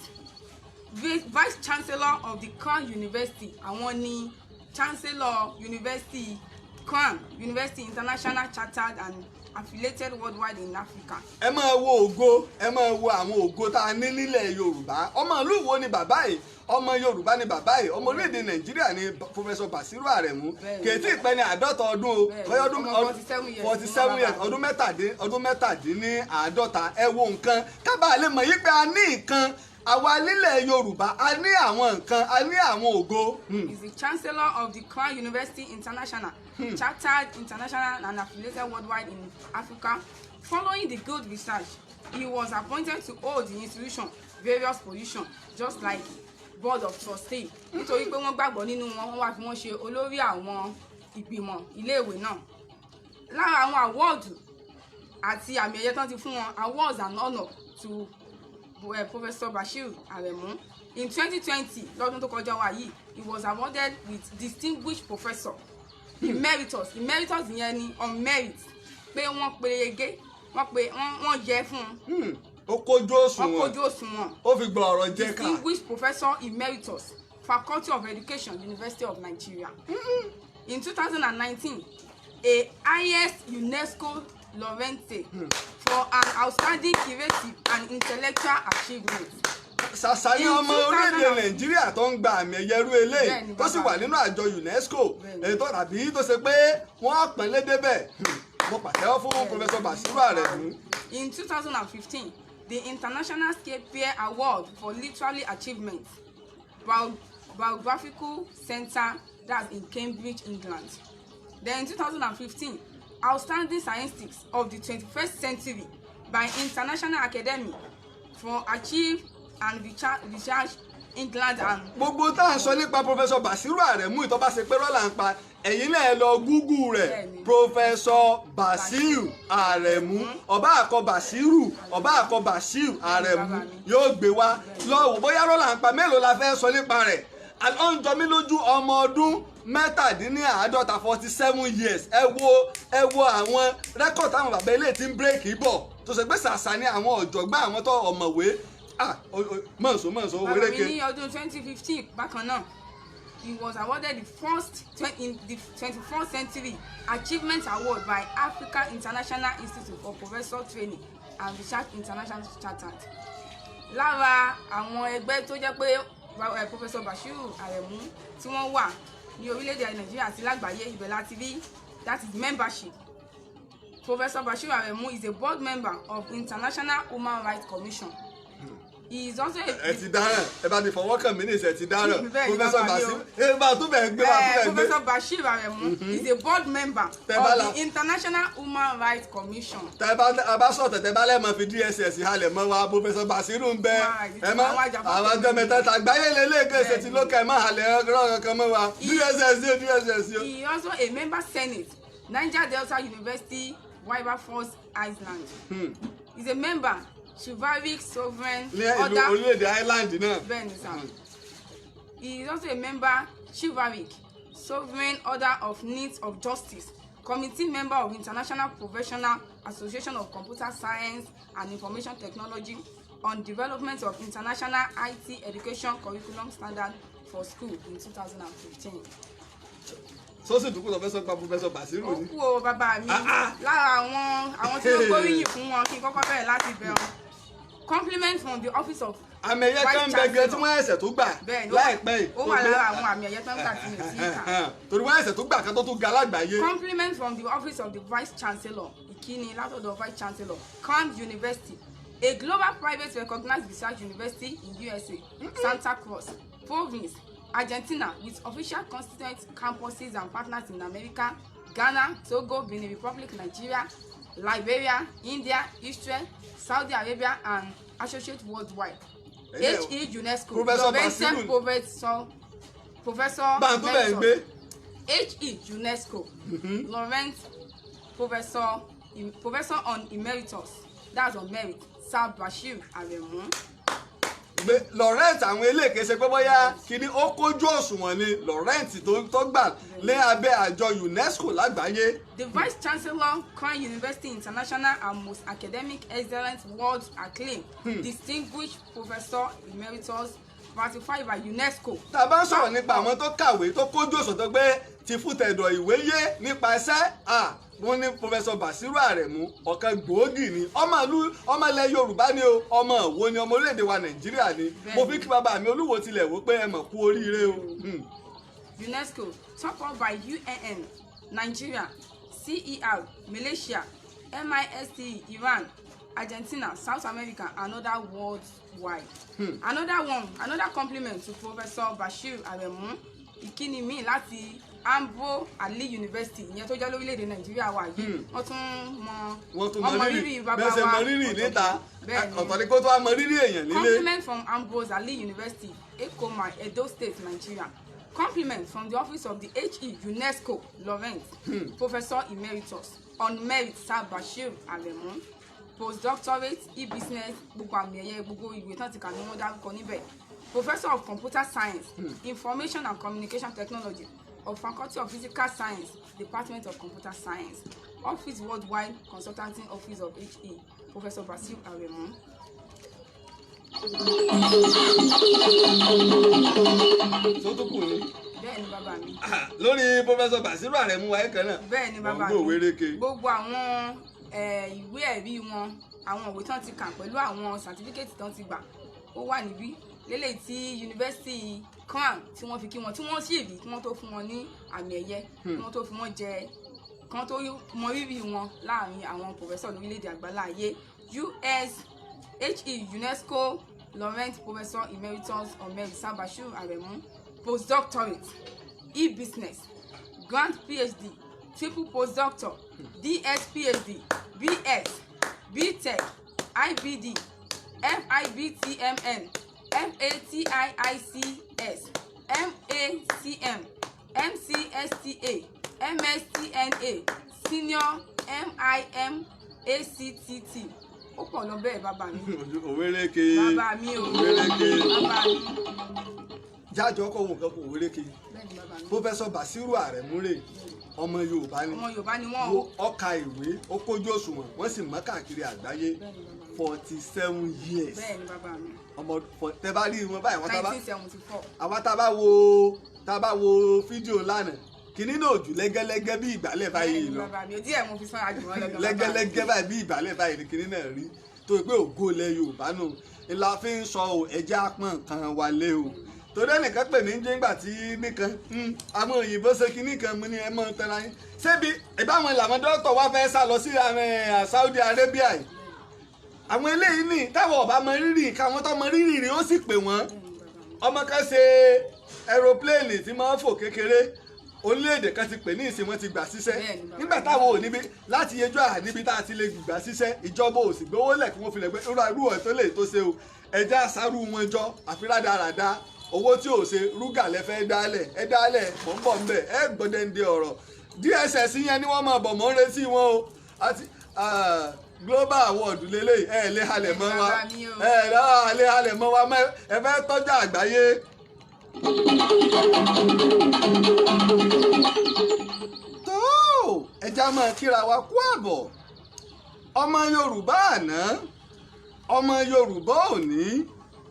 vice chancellor of the Crown University. Àwọn ni chancellor University Crown University International Chartered and affiliated worldwide in Africa. Ẹ máa wo ògo, ẹ máa wo àwọn ògo tá a ní nílẹ̀ Yorùbá. Ọmọ ìlú wo ni bàbá yìí? Ọmọ Yorùbá ni bàbá yìí. Ọmọ orílẹ̀-èdè Nàìjíríà ni Professor Basiru Aremu. Kèétí ìpẹ́ ní 50 ọdún o. Bóyá ọdún 47 years ọdún mẹ́tàdínní àádọ́ta. Ẹ wo nǹkan kábàá lè mọ̀ yí pé a ní nǹkan. Àwa nílẹ̀ Yorùbá a ní àwọn nǹkan, a ní àwọn ògo. He is the chancellor of the Crown University International, Chartered International and affiliated worldwide in Africa. Following the good research, he was appointed to hold the institution various positions, just like board of trustee. Nítorí pé wọ́n gbàgbọ́ nínú wọn, wọ́n wá fi wọ́n ṣe olórí àwọn ìgbìmọ̀ iléèwé náà. Lára àwọn awọ́ọ̀dù àti àmì ẹ̀yẹ tán ti fún wọn, awards and honour to Professor Basiru Aremu. In 2020, lọ́dún tó kọjá wa yìí, he was awarded with distinguished professor emeritus. Emeritus yẹn ni on merit pé wọ́n perege wọ́n jẹ́ fún ó kójú òṣùwọ̀n ó fi gba ọ̀rọ̀ jẹ́ ká. distinguished professor emeritus Faculty of Education University of Nigeria. In 2019, a highest UNESCO laureate for an outstanding creative and intellectual achievement. Ṣàṣàyàn ọmọ orílẹ̀-èdè Nàìjíríà tó ń gba àmì ẹ̀yẹrú eléyìí tó sì wà nínú àjọ UNESCO ètò tàbí tó ṣe pé wọ́n pín lédè bẹ́ẹ̀. Mo pàtẹ́wọ́ fún Professor Basiru Aremu. In 2015, the International Shakespeare Award for Literary Achievement, Biographical Center, that's in Cambridge, England. Then in 2015, Outstanding Scientists of the 21st Century by International Academy for Achieve and Research England and. Gbogbo tá à ń sọ nípa Professor Basiru Aremu ìtọ́ bá ṣe pé rọ́là ń pa ẹ̀yin náà lọ Google rẹ̀ Professor Basiru Aremu ọba àkọ Basiru Aremu yóò gbé wá lọ́wọ́ bóyá rọ́là ń pa mélòó la fẹ́ sọ nípa rẹ̀ ó ń jọ mí lójú ọmọ ọdún mẹ́tàdínláàádọ́ta 47 years ẹ wo àwọn rẹ́kọ̀tì àwọn bàbá ilé tí ń bírèkì bọ̀ tó ṣe pé ṣàṣà ni àwọn ọ̀jọ̀gbọ́n àwọn tó ọ̀mọ̀wé mọ̀ọ́sọ wéréke. Ní ọdún 2015 bákan náà he was awarded the first in the 21st Century Achievement Award by Africa International Institute for Professor Training and Research International Chartered. Lára àwọn ẹgbẹ́ tó jẹ́ pé Professor Basiru Aremu tí wọ́n wà ní orílẹ̀-èdè Nàìjíríà àti lágbàáyé ibẹ̀ láti rí that is membership. Professor Basiru Aremu is a board member of International Human Rights Commission. He is also ẹ ti dáràn ẹ bá ti fọwọ́ kàn mí ní ìṣẹ́ ti dáràn Bẹ́ẹ̀ ni Professor bàbá mi o. Basiru ẹ bá tún bẹ̀ gbé wá tún bẹ̀ gbé. Professor Bashir Aremu is a board member of the International Human Rights Commission. tẹ bá sọ̀tẹ̀ tẹ bá lẹ́ẹ̀mọ́ fi DSS halẹ̀ mọ́ wa Professor Basiru ń bẹ ẹ mọ́ àwọn ọjọ́ mẹ́ta tàgbáyé lélẹ́gẹ̀ ṣe ti lókè mọ́ halẹ̀ ọ̀rọ̀ kan mọ́ wa DSS o. He is also a member senate Niger Delta University Wilberforce Island. He is a member chivalric sovereign order ní orílẹ̀-èdè Ireland náà. Bẹ́ẹ̀ni sir. He is also a member chivalric sovereign order of needs of justice committee member of International Professional Association of Computer Science and Information Technology on development of international IT education curriculum standard for school in 2015. sọ́sì dùkú lọ fẹ́ sọ pa Professor Basiru ni. ó kú o bàbá mi lára àwọn tí wọ́n gbóríyìn fún wọn kí n kọ́kọ́ bẹ̀rẹ̀ láti bẹ̀rẹ̀ compliment from the office of àmì ẹ̀yẹ kan bẹ gẹ tí wọ́n ẹ̀sẹ̀ tó gbà láìpẹ́ yìí. ó wà lára àwọn àmì ẹ̀yẹ tó ń gbà sí mi sí ìka. torí wọ́n ẹ̀sẹ̀ tó gbà kan tó tún ga lágbàáyé. compliment from the office of the vice chancellor ìkíni látọ̀dọ̀ vice chancellor Khan University, a global private recognized research university in USA, Santa Cruz province, Argentina, with official constituent campuses and partners in America, Ghana, Togo, Benin Republic, Nigeria, Liberia, India, Israel, Saudi Arabia, and associates worldwide. HE UNESCO, Professor Emeritus. HE UNESCO, Laurent Professor on Emeritus, that's on merit, Sir Bashir Aremu. Laurent àwọn eléèké ṣe pé bóyá kíní ó kójú òṣùwọ̀n ni Laurent tó gbà lé abẹ́ àjọ UNESCO lágbàáyé. The Vice Chancellor, Crown University International and most academic excellence world acclaim, distinguished Professor Emeritus, ratified by UNESCO. tá a bá ń sọ̀rọ̀ nípa àwọn tó kàwé tó kójú òṣùwọ̀n tó gbé ti fún tẹ̀dọ̀ ìwé yé nípa iṣẹ́ wọ́n ní Professor Basiru Aremu ọ̀kan gbòógì ni ọmọ ilẹ̀ Yorùbá ni o ọmọ Ìwó ni ọmọ orílẹ̀-èdè wa Nàìjíríà ni mo fi kí bàbá mi Olúwo tilẹ̀ wò pé ẹ mọ̀ kú oríire o. UNESCO top up by UNN Nigeria, CER Malaysia, MIST Iran, Argentina, South America and other worldwide. Another compliment to Professor Bashir Aremu ìkíni mi láti Ambo Ali University ìyẹn tó jẹ́ lórílẹ̀‐èdè Nàìjíríà wà yìí wọ́n tún mọ rírì bàbá wa bẹ́ẹ̀ ṣe mọ rírì níta ọ̀tọ̀ ni kó tó wá mọ rírì èèyàn nílé. Compliment from Ambo Ali University, Ekoma, Edo State, Nigeria. Compliment from the office of the HE UNESCO Laurent, Professor Emeritus on merit Sir Bashir Aremu, postdoctorate e-business gbogbo àmì ẹ̀yẹ gbogbo ìwé tán ti kà ní wọ́n dárúkọ níbẹ̀. Professor of Computer Science, Information and Communication Technology of Faculty of Physical Science, Department of Computer Science, Office Worldwide Consulting Office of HE, Professor Bashir Aremu. tó tó kù ní. Bẹ́ẹ̀ ni bàbá mi. lórí Professor Basiru Aremu wáyé kan náà. Bẹ́ẹ̀ ni bàbá mi. Gbogbo àwọn ìwé ẹ̀rí wọn àwọn òwe tán ti kà pẹ̀lú àwọn sàtífíkẹ́tì tán ti gbà ó wà níbí lélẹ̀ tí yunifásitì Crown tí wọ́n fi kí wọn tí wọ́n sì rí kí wọ́n tó fún wọn ní àmì ẹ̀yẹ kí wọ́n tó fi wọ́n jẹ kan tó mọ rírì wọn láàrin àwọn pòfẹ́sọ̀ lórílẹ̀‐èdè àgbáláyé US HE UNESCO Laurent Professor Emeritus Omeru Sir Bashir Aremu, postdoctorate e-business grant PhD triple postdoctor DS PhD BS BTech IBD FIBTMN FATIICS MACM MCSTA MSTNA senior MIMACTT ó pọ̀ lọ bẹ́ẹ̀ bàbá mi. òwéréke bàbá mi o òwéréke bàbá mi. jájọ ọkọ òun kan kò òwéréke. bẹ́ẹ̀ni bàbá mi. Professor Basiru Aremu rè ọmọ Yorùbá ni. ọmọ Yorùbá ni wọ́n o. ó ka ìwé ó kójú òṣùwọ̀n wọ́n sì mọ̀ káàkiri àgbáyé 47 years. bẹ́ẹ̀ni bàbá mi. ọmọ tẹ bá rí wọn báyìí wọn tá bá 1974. àwa tá bá wo fídíò lánàá kìnní náà jù lẹ́gẹ́lẹ́gẹ́ bí ìgbálẹ̀ báyìí lọ. bàbá mi ojú ẹ̀ mo fi sán àjùmọ̀ lọ́gọ́. lẹ́gẹ́lẹ́gẹ́ báyìí bí ìgbálẹ̀ báyìí ni kìnní náà rí tó pé ògo ilẹ̀ Yorùbá nù ńlá fi ń sọ ẹ̀jẹ̀ apọ̀n kan wálé o torí ẹnìkan pè ní jẹ́ngbà tí nìkan àwọn òyìnbó ṣe kí nìkan mú ní ẹ mọ́ tẹ́ra yín ṣébi ìbáwọn làwọn dókítà wá fẹ́ sá lọ sí Saudi Arabia yìí àwọn eléyìí ní táwọn ọba mọ rírì káwọn tó mọ rírì rí ó sì pè wọ́n. ọmọ kan ṣe aeroplane tí máa ń fò kékeré orílẹ̀-èdè kan ti pè ní ìsìn wọn ti gbà síṣẹ́ nígbà táwọn ò níbi láti yẹjọ́ níbi tá a ti lè gbà síṣẹ́ ìjọba ò sì gbowó lẹ̀ kí wọ́n fi lè gbé irú ọ̀ tó lè tó ṣe o ẹja àṣàrù wọn jọ àfi rádaràda owó tí ò ṣe rúgà lẹ́fẹ́ dálẹ̀ ẹ dálẹ̀ mọ̀ ń bọ̀ ń bẹ̀ ẹ gbọ́dẹ̀ǹdẹ̀ ọ̀rọ̀ DSS yẹn ni wọ́n máa bọ̀ mọ́ ń retí wọn o àti global award lélẹ̀ ẹ lè halẹ̀ mọ́ wa ẹ lè halẹ̀ mọ́ wa ẹ fẹ́ tọ́jú àgbáyé. tó ẹja máa kíra wa kú àbọ̀ ọmọ Yorùbá àná ọmọ Yorùbá òní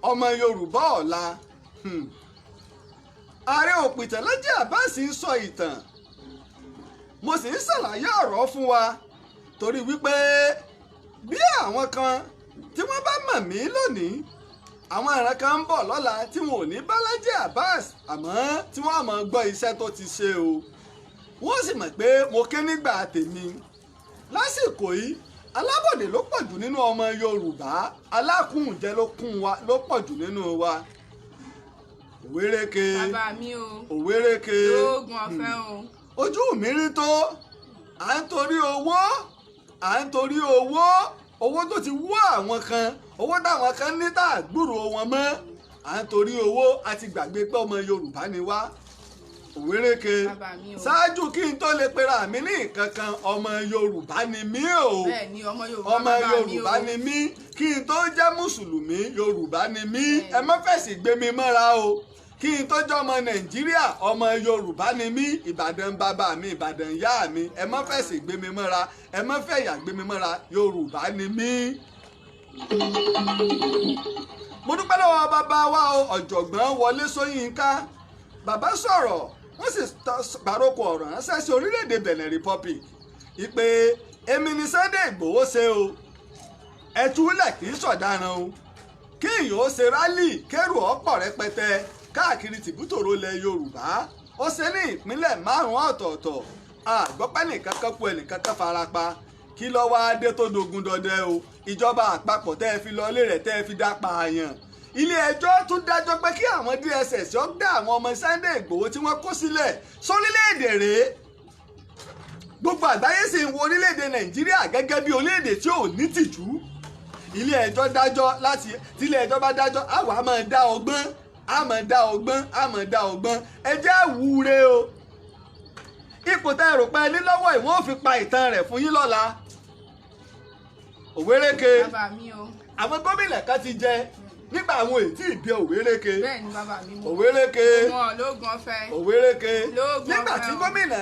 ọmọ Yorùbá ọ̀la Ààrẹ Òpìtàn Laji Abbas ń sọ ìtàn mo sì ń ṣàlàyé ọ̀rọ̀ fún wa torí wípé bí àwọn kan tí wọ́n bá mọ̀ mí lónìí àwọn ìran kan ń bọ̀ lọ́la tí wọn ò ní bá Laji Abbas àmọ́ tí wọ́n á máa gbọ́ iṣẹ́ tó ti ṣe o wọ́n sì mọ̀ pé mo ké nígbà tèmi lásìkò yìí alábọ̀dé ló pọ̀ jù nínú ọmọ Yorùbá alákùnjẹ ló pọ̀ jù nínú wa òwérèké bàbá mi o òwérèké lóògùn ọ̀fẹ́ o ojú mi rí tó à ń torí owó tó ti wọ́ àwọn kan owó táwọn kan ní tá àgbúrò wọn mọ́ à ń torí owó àti gbàgbé pé ọmọ Yorùbá ni wá òwérèké ṣáájú kí n tó lè pera mi ní nǹkan kan ọmọ Yorùbá ni mí o ọmọ Yorùbá ni mí kí n tó jẹ́ mùsùlùmí Yorùbá ni mí ẹ má fẹ̀sì gbé mi mọ́ra o kí n tó jẹ́ ọmọ Nàìjíríà ọmọ Yorùbá ni mí Ìbàdàn bàbá mi Ìbàdàn ìyá mi ẹ má fẹ̀sì gbé mi mọ́ra ẹ má fẹ̀yà gbé mi mọ́ra Yorùbá ni mí. mo dúpẹ́ lọ́wọ́ bàbá wa ọ̀jọ̀gbọ́n Wọlé Ṣóyínká bàbá sọ̀rọ̀ wọ́n sì pàrókò ọ̀rọ̀ ránṣẹ́ sí orílẹ̀-èdè Benin Republic ìpè èmi ni Sunday Ìgbòho ṣe o ẹ̀túlẹ̀ kì í ṣọ̀daràn o kí èèyàn ó ṣe rálì kérò ọ̀pọ̀ rẹpẹtẹ káàkiri tìbútòrò ilẹ̀ Yorùbá ó ṣe ní ìpínlẹ̀ 5 ọ̀tọ̀ọ̀tọ̀ àgbọ́pẹ́ nìkan kan kú ẹnìkan kan farapa kí ló wá dé tó dogun dọdẹ o ìjọba àpapọ̀ tẹ́ ẹ fi lọ ilé rẹ̀ tẹ́ ẹ fi dá pààyàn ilé ẹjọ́ tún dájọ́ pé kí àwọn DSS ó gbé àwọn ọmọ Sunday Ìgbòho tí wọ́n kó sílẹ̀ sórílẹ̀-èdè rèé gbogbo àgbáyé sì ń wo orílẹ̀-èdè Nàìjíríà gẹ́gẹ́ bí orílẹ̀-èdè tí ò ní tìjú ilé ẹjọ́ dájọ́ láti tí ilé ẹjọ́ bá dájọ́ àwa máa dá ọgbọ́n ẹ jẹ́ àwúre o ipò tẹ́ ẹ rò pé ní lọ́wọ́ ìwọ́n ò fi pa ìtàn rẹ̀ fún yín lọ́la òwérèké àwọn gómìnà kan ti jẹ nígbà àwọn ètí ìbí òwérèké òwérèké nígbà tí gómìnà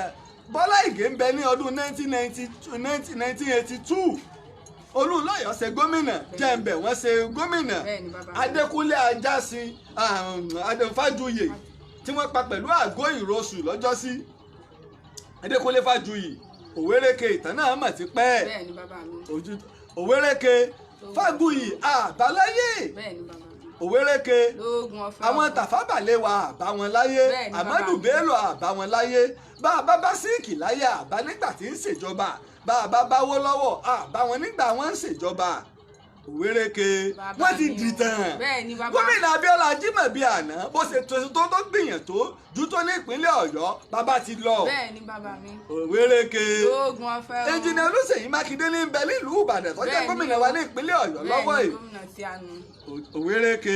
Bọ́lá Ìgè ń bẹ ní ọdún 1982 Olúnlọ́yọ̀ ṣe gómìnà Jẹ́ǹbẹ̀ wọ́n ṣe gómìnà Adékúnlé Ajásin Fájuyì tí wọ́n pa pẹ̀lú àgọ́ ìrosù lọ́jọ́sí Adékúnlé Fájuyì òwérèké ìtàn náà mà ti pẹ́ òwérèké Fáguyì àbáláyé òwérèké àwọn Tàfábàlẹ̀ wa àbá wọn láyé Amadu Bello àbá wọn láyé bá a bá Síìkì láyé àbá nígbà tí ń ṣèjọba bá a bá báwó lọ́wọ́ àbá wọn nígbà wọ́n ń ṣèjọba òwérèké wọ́n ti dìtàn gómìnà Abíọ́lá Ajímọ̀bí àná bó ṣe tó gbìyàn tó ju tó ní ìpínlẹ̀ Ọ̀yọ́ bàbá ti lọ òwérèké ẹnjìnà Olúṣèyí Mákindé ní bẹ nílùú Ìbàdàn tó jẹ́ gómìnà wa ní ìpínlẹ̀ Ọ̀yọ́ lọ́wọ́ yìí òwérèké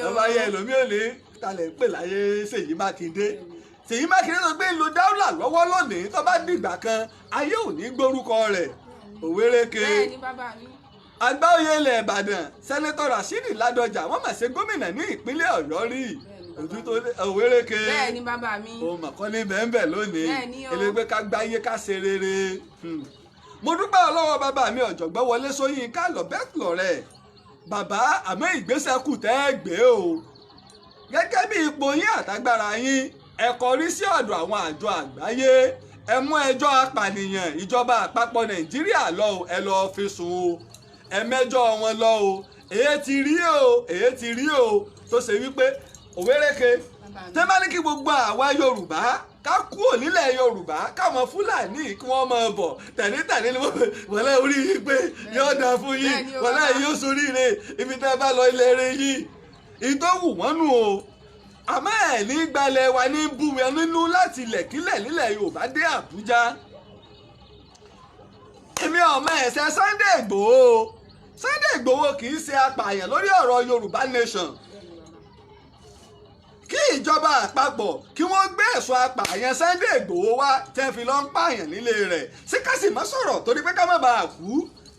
ọba yẹ ẹlòmíì òní talẹ̀ ń pè láyé Ṣèyí Mákindé Ṣèyí Mákindé tó gbé ń lo dáúlà lọ́wọ́ lónìí tó bá dìgbà kan ayé ò ní gbórúkọ rẹ̀ òwérèké Àgbáòye ilẹ̀ Ìbàdàn sẹ́nẹ́tọ̀ Rashidi Ládọjà wọ́n mà ṣe gómìnà ní ìpínlẹ̀ Ọ̀yọ́ rí ojú tó òwérèké òun mọ̀kọ́ ní bẹ́ẹ̀ lónìí elégbé ká gbáyé ká ṣe rere mo dúpẹ́ ọlọ́wọ́ bàbá mi ọ̀jọ̀gbọ́n Wọlé Ṣóyínká lọ́bẹ̀kùlọ̀ rẹ̀ bàbá àmọ́ ìgbésẹ̀ kù tẹ́ ẹ gbé o gẹ́gẹ́ bí ipò yín àtagbára yín ẹ kọrí sí ọ̀dọ̀ àwọn àjọ àgbáyé ẹ mú ẹjọ́ apànìyàn ìjọba àpapọ̀ Nàìjíríà lọ ẹ lọ́ọ́ fi sùn o ẹ mẹ́jọ wọn lọ o èyí ti rí o tó ṣe wípé òwérèké tẹ́ bá ní kí gbogbo àwa Yorùbá ká kúrò nílẹ̀ Yorùbá káwọn Fúlàní kí wọ́n máa bọ̀ tẹ̀lé ni wọ́n lẹ́ orí yín pé yóò dáa fún yín wọ́n lẹ́ yóò soríire ibi tẹ́ bá lọ ilẹ̀ rẹ yín ìtọ́wù wọ́n nù o àmọ́ ẹ̀ ní gbalẹ̀ wa ní búmi nínú láti ilẹ̀kílẹ̀ nílẹ̀ Yorùbá dé Àbújá èmi ọmọ ẹ̀sẹ̀ Sunday Ìgbòho Sunday Ìgbòho kì í ṣe apààyàn lórí ọ̀rọ̀ Yorùbá Nation kí ìjọba àpapọ̀ kí wọ́n gbé ẹ̀sùn apààyàn Sunday Ìgbòho wá tẹ́ fi lọ ń pààyàn nílé rẹ̀ sí ká sì má sọ̀rọ̀ torí pé ká má bàa kú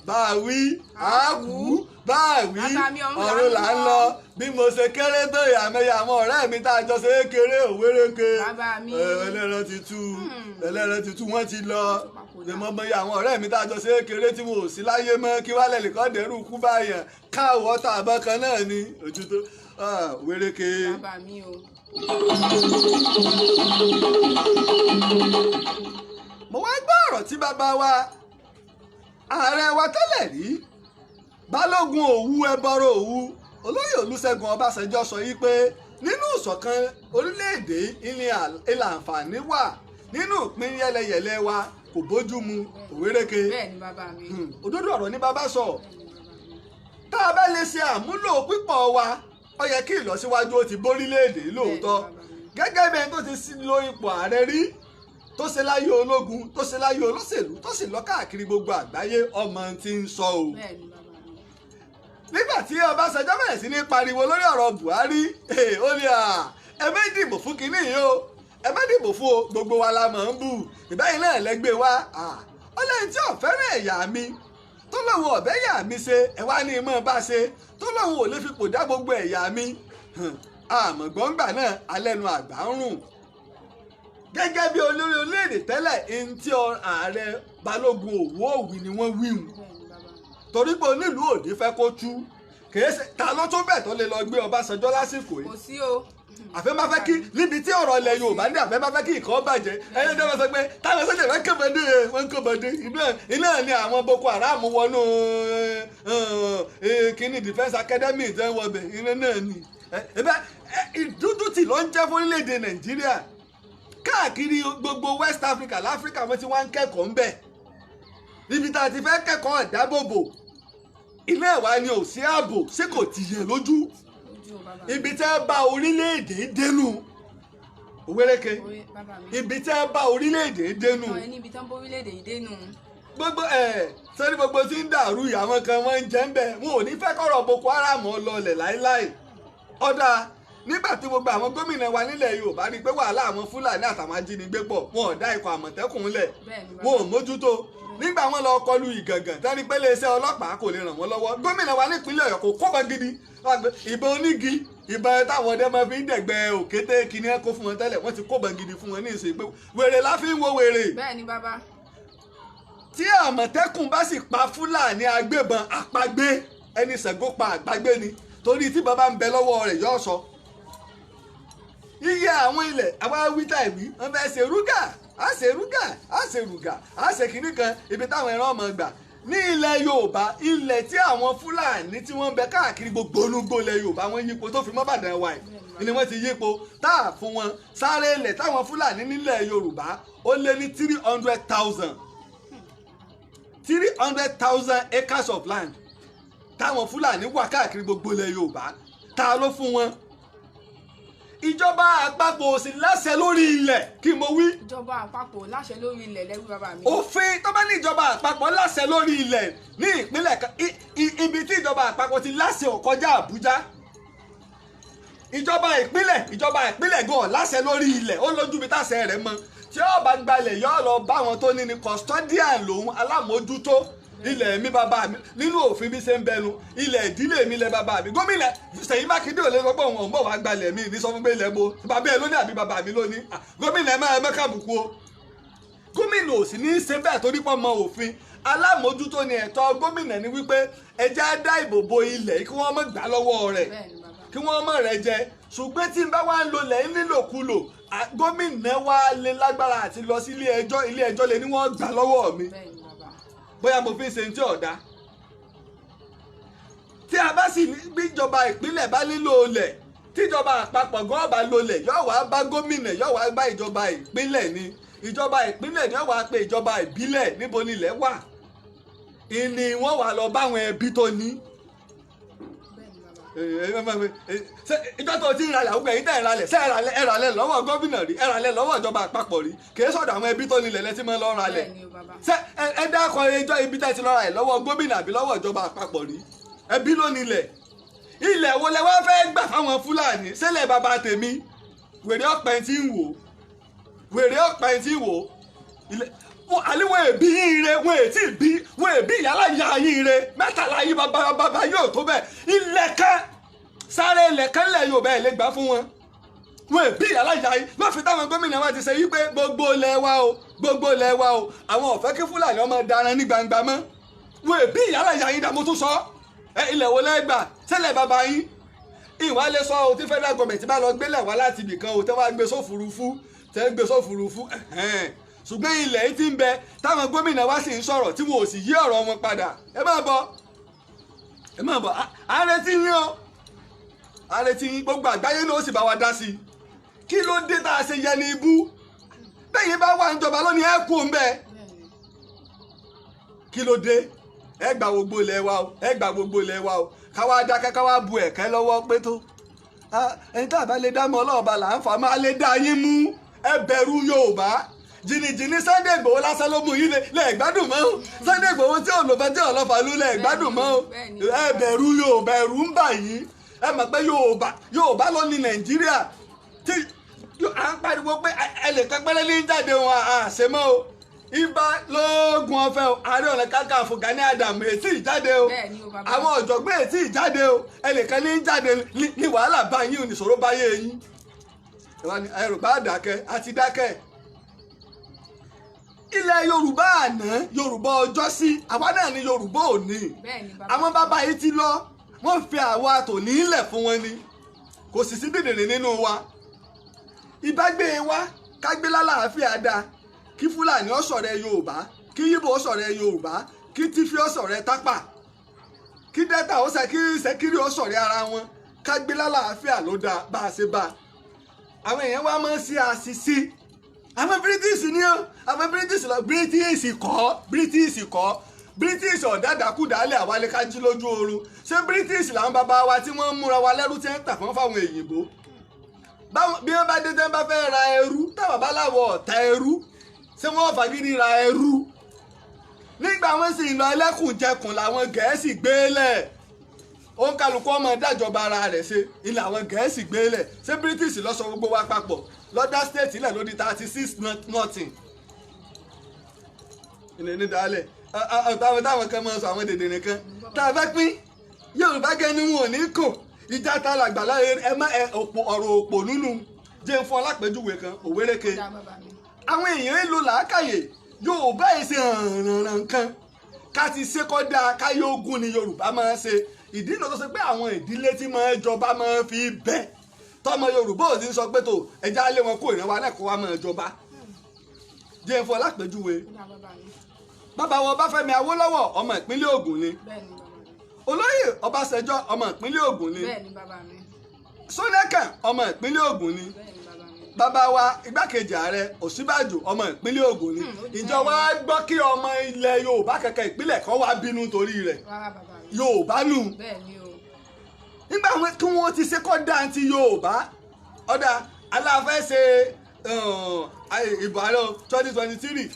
bá a wí á kú bá a wí ọ̀run là ń lọ bí mo ṣe kéré tó ìyàmẹ̀yà àwọn ọ̀rẹ́ mi tá a jọ ṣe é kéré òwéréke ẹlẹ́ran ti tú wọ́n ti lọ lèmọ́mọ́yà àwọn ọ̀rẹ́ mi tá a jọ ṣe é kéré tí mo ò sí láyé mọ́ kí wálẹ̀ nìkan dẹ̀rù kú báyàn káwọ́ tàbọ̀ kan náà ni ojú tó wéréke. mo wá gbọ́ ọ̀rọ̀ tí bàbá wa ààrẹ wa tẹ́lẹ̀ rí Balógun Òwu ẹbọrọ Òwu olóyè Olúṣẹ́gun Ọbásanjọ́ sọ yìí pé nínú ìṣọ̀kan orílẹ̀-èdè ilẹ̀ àǹfààní wà nínú ìpín yẹlẹyẹlẹ wa kò bójú mu òwéréke. bẹ́ẹ̀ ni bàbá mi. òdodo ọ̀rọ̀ ní bàbá sọ tá a bá lè ṣe àmúlò pípọ̀ wa ó yẹ kí ìlọsíwájú ó ti bórílẹ̀-èdè lóòótọ́ gẹ́gẹ́ bí ẹni tó ti lo ipò ààrẹ rí tó ṣe láyé ológun tó ṣe láyé olóṣèlú tó sì lọ káàkiri gbogbo àgbáyé ọmọ tí ń sọ o. nígbà tí Ọbásanjọ́ bẹ̀rẹ̀ sí ní pariwo lórí ọ̀rọ̀ Buhari ó ní ẹ má dìbò fún kinní yìí o ẹ má dìbò fún o gbogbo wa la mọ̀ ń bù ìbáyìí náà lẹ́gbẹ́ wa ó lẹ́yìn tí ò fẹ́ràn ẹ̀yà mi tó lóun ọ̀bẹ yà mí ṣe ẹ wá ní ìmọ̀ bá ṣe tó lóun ò lè fipò dá gbogbo ẹ̀yà mi àmọ́ gbọ́ngbà náà alẹ́nu àgbà ń rùn gẹ́gẹ́ bí olórí orílẹ̀-èdè tẹ́lẹ̀ ẹni tí ààrẹ Balógun Òwu òwì ni wọ́n wíhùn torí pé onílùú òde fẹ́ kó tú kìí ṣe ta ló tún bẹ̀ tó lè lọ gbé Ọbásanjọ́ lásìkò yìí. kò sí o. àfẹ́ máa fẹ́ kí níbi tí ọ̀rọ̀ ilẹ̀ Yorùbá ní àfẹ́ máa fẹ́ kí ìkọ́ bàjẹ́ ẹni tó máa sọ pé táwọn sọ́jà fẹ́ kébọ̀dé wọ́n kébọ̀dé iná ni àwọn Boko Haram wọnú kíní Defence Academy tẹ́ wọ́n bẹ̀ iná náà ni. ìdúdútì ló ń jẹ́ fún orílẹ̀-èdè Nàìjíríà káàkiri gbogbo West Africa láfíríkà wọ́n ti wá ń kẹ́kọ̀ọ́ ń bẹ̀ níbi tá a ti fẹ́ kẹ́kọ̀ọ́ ìdábòbò ilé ẹ̀wà ni ò sí ààbò ṣé kò ti yẹ lójú ibi tẹ́ bá orílẹ̀-èdè dénú òwéréke ibi tẹ́ bá orílẹ̀-èdè dénú gbogbo sẹ́ni gbogbo tí ń dàrú àwọn kan wọ́n ń jẹ́ ń bẹ̀ wọn ò ní fẹ́ kọ́rọ̀ Boko Haram lọlẹ̀ láéláé ọ̀dà nígbà tí gbogbo àwọn gómìnà wa nílẹ̀ Yorùbá rí i pé wàhálà àwọn Fúlàní àtàwọn ajínigbé pọ̀ wọn ò dá ikọ̀ Àmọ̀tẹ́kùn lẹ̀ wọn ò mójútó nígbà wọn lọ kọlu Ìgàngàn tẹ́ni pé iléeṣẹ́ ọlọ́pàá kò lè ràn wọ́n lọ́wọ́ gómìnà wa nípínlẹ̀ Ọ̀yọ́ kò kọ́bọ̀ gidi ìbọn onígi ìbọn táwọn ọdẹ máa fi ń dẹ̀gbẹ́ òkété kìíní ẹ̀kọ́ fún wọn tẹ́lẹ̀ wọ́n ti kọ́bọ̀ gidi fún wọn ní ìsìn pé wèrè la fi ń wo wèrè. bẹ́ẹ̀ ni bàbá. tí Àmọ̀tẹ́kùn bá sì pa Fúlàní agbébọn àpagbé ẹni Ṣàngó pa àpagbé ni torí tí bàbá ń bẹ lọ́wọ́ rẹ̀ yóò sọ. iye àwọn ilẹ̀ àwa wíta ìwí wọn fẹ́ ṣe rúgà á ṣe rúgà á ṣe rúgà á ṣe kìíní kan ibi táwọn ẹran ọmọ gbà ní ilẹ̀ Yorùbá ilẹ̀ tí àwọn Fúlàní tí wọ́n ń bẹ káàkiri gbogbo olúgbò ilẹ̀ Yorùbá wọ́n yípo tó fi mọ́ Ìbàdàn wa yìí ni wọ́n ti yípo tá a fún wọn sáré ilẹ̀ táwọn Fúlàní nílẹ̀ Yorùbá ó lé ní 300,000 acres of land táwọn Fúlàní wà káàkiri gbogbo ilẹ̀ Yorùbá ta ló fún wọn. ìjọba àpapọ̀ ò sì láṣẹ lórí ilẹ̀ kí mo wí. ìjọba àpapọ̀ láṣẹ lórí ilẹ̀ lẹ́wí bàbá mi. òfin tó bá ní ìjọba àpapọ̀ láṣẹ lórí ilẹ̀ ní ìpínlẹ̀ kan ibi tí ìjọba àpapọ̀ ti láṣẹ ò kọjá Àbújá. ìjọba ìpínlẹ̀ gan láṣẹ lórí ilẹ̀ ó lójú bí táṣẹ rẹ̀ mọ tí ó bá gbalẹ̀ yóò lọ bá wọn tó ní ni custodian lòun alámòójútó ilẹ̀ mi bàbá mi nínú òfin bí ṣe ń bẹnu ilẹ̀ ìdílé mi lẹ bàbá mi gómìnà Ṣèyí Mákindé ò lè sọ pé òun ò ń bọ̀ wá gbalẹ̀ mi ní sọ fún pé ilẹ̀ bo bàbá ẹ lónìí àbí bàbá mi lónìí gómìnà ẹ máa mẹ́ka bùkún o gómìnà ò sì ní í ṣe bẹ́ẹ̀ torí pọ̀ mọ òfin alámòójútó ni ẹ̀tọ́ gómìnà ni wípé ẹjẹ́ á dá ìbò bo ilẹ̀ kí wọ́n má gbà lọ́wọ́ rẹ̀ kí wọ́n má rẹ̀ jẹ ṣùgbọ́n tí n bá wá ń lo lẹ̀ nílòkulò gómìnà wa lè lágbára àti lọ sí ilé ẹjọ́ lè ní wọ́n gbà lọ́wọ́ mi bóyá mo fi ń ṣe ní tí ọ̀dá tí a bá sì bí ìjọba ìpínlẹ̀ bá nílò ilẹ̀ tíjọba àpapọ̀ gan ọba lolẹ̀ yóò wá bá gómìnà yóò wá bá ìjọba ìpínlẹ̀ ni ìjọba ìpínlẹ̀ ni yóò wá pe ìjọba ìbílẹ̀ níbo nílẹ̀ wà ìní wọ́n wà lọ báwọn ẹbí tó ní. ìjọ tó ti ń ralẹ̀ àwọn ẹ̀yìn tẹ̀ ń ralẹ̀ ṣé ẹ̀ralẹ̀ lọ́wọ́ gómìnà rí ẹ̀ralẹ̀ lọ́wọ́ ìjọba àpapọ̀ rí kìí sọ̀dọ̀ àwọn ẹbí tó nílẹ̀ lẹ́tí mọ́ lọ́ọ́ ralẹ̀ ṣé ẹ dákọ̀ ẹjọ́ ibi tẹ́ ti lọ́ọ́ ralẹ̀ lọ́wọ́ gómìnà àbí lọ́wọ́ ìjọba àpapọ̀ rí ẹbí ló nílẹ̀ ilẹ̀ wo lẹ wá fẹ́ gbà fáwọn fúlàní sílẹ̀ bàbá tèmi wèrè ọ̀pẹ tí ń wò àlíwọ̀n èbí yín re wọn ètí bí wọn èbí ìyálà ìyá yín re mẹ́tàlá yín bàbá yóò tó bẹ́ẹ̀ ilẹ̀ kan sáré ilẹ̀ kan lẹ̀ yóò bẹ́ẹ̀ lè gbà fún wọn wọn èbí ìyálà ìyá yín lọ́ọ̀fin táwọn gómìnà wa ti ṣe yí pé gbogbo ilẹ̀ wa o àwọn ọ̀fẹ́ kí fúlàní ọmọ daran ní gbangba mọ́ wọn èbí ìyálà ìyá yín dàmú tún sọ ilẹ̀ wo lẹ́gbà sẹ́lẹ̀ bàbá yín ìwà lè sọ o tí federal government bá lọ gbélẹ̀ wá láti ibìkan o tẹ́ wá gbé sófurufú ṣùgbọ́n ilẹ̀ yìí ti ń bẹ táwọn gómìnà wa sì ń sọ̀rọ̀ tí wọn ò sì yí ọ̀rọ̀ wọn padà ẹ máa bọ̀ àrètí yín o àrètí yín gbogbo àgbáyé ló sì bá wa dá sí i kí ló dé tá a ṣe yẹ ní ibú bẹ́ẹ̀ yín bá wà níjọba lónìí ẹ kú ń bẹ kí ló dé ẹ gbà gbogbo ilẹ̀ wa o káwá dákẹ́ káwá bu ẹ̀kẹ́ lọ́wọ́ pé tó ẹni tá a bá lè dá mọ́ ọlọ́ọ̀ba là ń fà máa lè dá yín mú ẹ bẹ̀rù Yorùbá jìnnìjìnnì Sunday Igboho lásán ló mú yín lẹ gbádùn mọ́ o Sunday Igboho tí ò lọ fẹ́ tí ò lọ fà lú lẹ gbádùn mọ́ o ẹ bẹ̀rù Yorùbá ẹ̀rù ń bà yín ẹ mọ̀ pé Yorùbá ló ní Nàìjíríà tí à ń pariwo pé ẹnìkan pẹ́rẹ́ ní jáde wọn àṣemọ́ o Ìbà lóògùn ọ̀fẹ́ o Ààrẹ Ọ̀nà Kakanfò Gani Adams ètí ìjáde o àwọn ọ̀jọ̀gbọ́n ètí ìjáde o ẹnìkan ní jáde ní wàhálà bá yín oníṣòro báyé yín ẹrù bá dákẹ́ àti dákẹ́ ilẹ̀ Yorùbá àná Yorùbá ọjọ́ sí àwa náà ní Yorùbá òní àwọn bàbá yìí ti lọ wọ́n fi àwa tòní ilẹ̀ fún wọn ni kò sì sí dìdìrín nínú wa ìbágbé wa kágbé lálàáfíà dáa kí Fúlàní ó ṣọ̀rẹ́ Yorùbá kí Yíbò ó ṣọ̀rẹ́ Yorùbá kí Tífí ó ṣọ̀rẹ́ Tápà kí Delta ó ṣe kí Ṣẹ̀kírì ó ṣọ̀rẹ́ ara wọn kágbé lálàáfíà ló dáa bá a ṣe bá àwọn èèyàn wa máa ń ṣe àṣìṣe àwọn British ni ó àwọn British kọ́ British ọ̀dàdàkúdàálẹ̀ àwálé kájí lójú oorun ṣé British làwọn bàbá wa tí wọ́n ń múra wa lẹ́rú tí wọ́n ń tà fáwọn èyìnbó bí wọ́n bá dé tẹ́ bá fẹ́ ra ẹrú táwọn bá láwọ̀ ọ̀tá ẹrú ṣé wọ́n fagídí ra ẹrú nígbà wọ́n sì ń lọ ẹlẹ́kùnjẹkùn làwọn Gẹ̀ẹ́sì gbélẹ̀ òun kálukú ọmọ dájọba ara rẹ̀ ṣe ilẹ̀ àwọn Gẹ̀ẹ́sì gbélẹ̀ ṣé British ló sọ gbogbo wa papọ̀ lọ́dà state ilẹ̀ ló di 36-0 ilẹ̀ ní dálẹ̀ táwọn kan máa sọ àwọn dèdè nìkan tá a fẹ́ pín Yorùbá gẹ́ni wọn ò ní kò ìjà tá a làgbà láyé ẹ má ọ̀rọ̀ òpò nínú jẹ́ fún ọlápẹ́júwe kan òwéréke àwọn èèyàn ń lo làákàyè Yorùbá yìí ṣe hàn kan ká ti ṣe kọ́ dáa káyé ogun ni Yorùbá máa ṣe ìdí náà tó ṣe pé àwọn ìdílé tí máa jọba máa fi bẹ́ẹ̀ tọmọ Yorùbá ò sí sọ pé tó ẹja lé wọn kó ìrànwá lẹ́kọ̀ọ́ wa máa jọba jẹ́ fún ọlápẹ́júwe bàbá wọn Ọbáfẹ́mi Awólọ́wọ̀ ọmọ ìpínlẹ̀ Ògùn ni olóyè Ọbásanjọ́ ọmọ ìpínlẹ̀ Ògùn ni Ṣónẹ́kàn ọmọ ìpínlẹ̀ Ògùn ni bàbá wa igbákejì ààrẹ Ọ̀ṣínbàjò ọmọ ìpínlẹ̀ Ògùn ni ìjọ wa gbọ́ kí ọmọ ilẹ̀ Yorùbá kẹ̀kẹ́ ìpínlẹ̀ kan wá bínú torí rẹ̀ Yorùbá nù nígbà tí wọ́n ti ṣe kọ́ dáńtì Yorùbá ọ̀dà aláfẹ́ ṣe ìbò ààrẹ 2023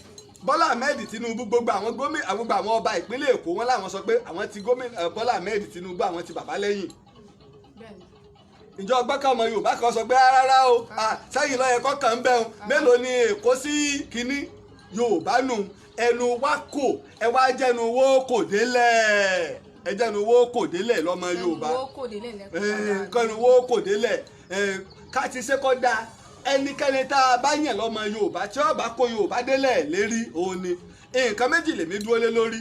Bọ́lá Ahmed Tinubu gbogbo àwọn ọba ìpínlẹ̀ Èkó wọn làwọn sọ pé àwọn ti gómìnà Bọ́lá Ahmed Tinubu àwọn ti bàbá lẹ́yìn ìjọ gbọ́kàn ọmọ Yorùbá kan sọ pé rárá o sẹ́yìn lọ́yẹ kọ́kàn ń bẹ̀ o mélòó ni Èkó sí kínní Yorùbá nù ẹnu wá kò ẹ wá jẹnu owó kò délẹ̀ ẹ jẹnu owó kò délẹ̀ lọ́mọ Yorùbá kẹnu owó kò délẹ̀ ká ti ṣe kọ́ da ẹnikẹ́ni tá a bá yàn lọ́mọ Yorùbá tí ó bá kó Yorùbá délẹ̀ lérí òun ni nǹkan méjì lèmi dúró lé lórí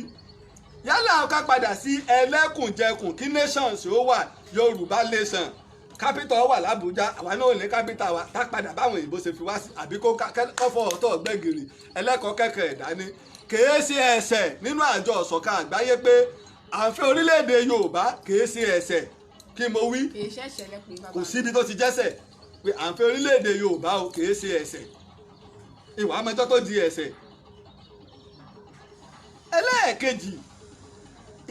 yálà ká padà sí ẹlẹ́kùnjẹkùn kí nations ó wà Yorùbá nation capital wà l'Àbújá àwa náà ò ní capital wa tá padà báwọn òyìnbó ṣe fi wá sí àbí kó fọ ọ̀tọ̀ gbẹ̀gìrì ẹlẹ́kọ̀ọ́ kẹ̀kẹ́ ẹ̀dá ni kèé sí ẹsẹ̀ nínú àjọ ìṣọ̀kan àgbáyé pé à ń fẹ́ orílẹ̀-èdè Yorùbá kèé sí ẹsẹ̀ kí mo wí kì í ṣẹ̀ṣẹ̀ lẹ́pẹ́ bàbá. kò síbi tó ti jẹ́sẹ̀ pé à ń fẹ́ orílẹ̀-èdè Yorùbá o kì í ṣe ẹ̀ṣẹ̀ ìwà amẹ́tọ́ tó di ẹ̀ṣẹ̀. ẹlẹ́ẹ̀kejì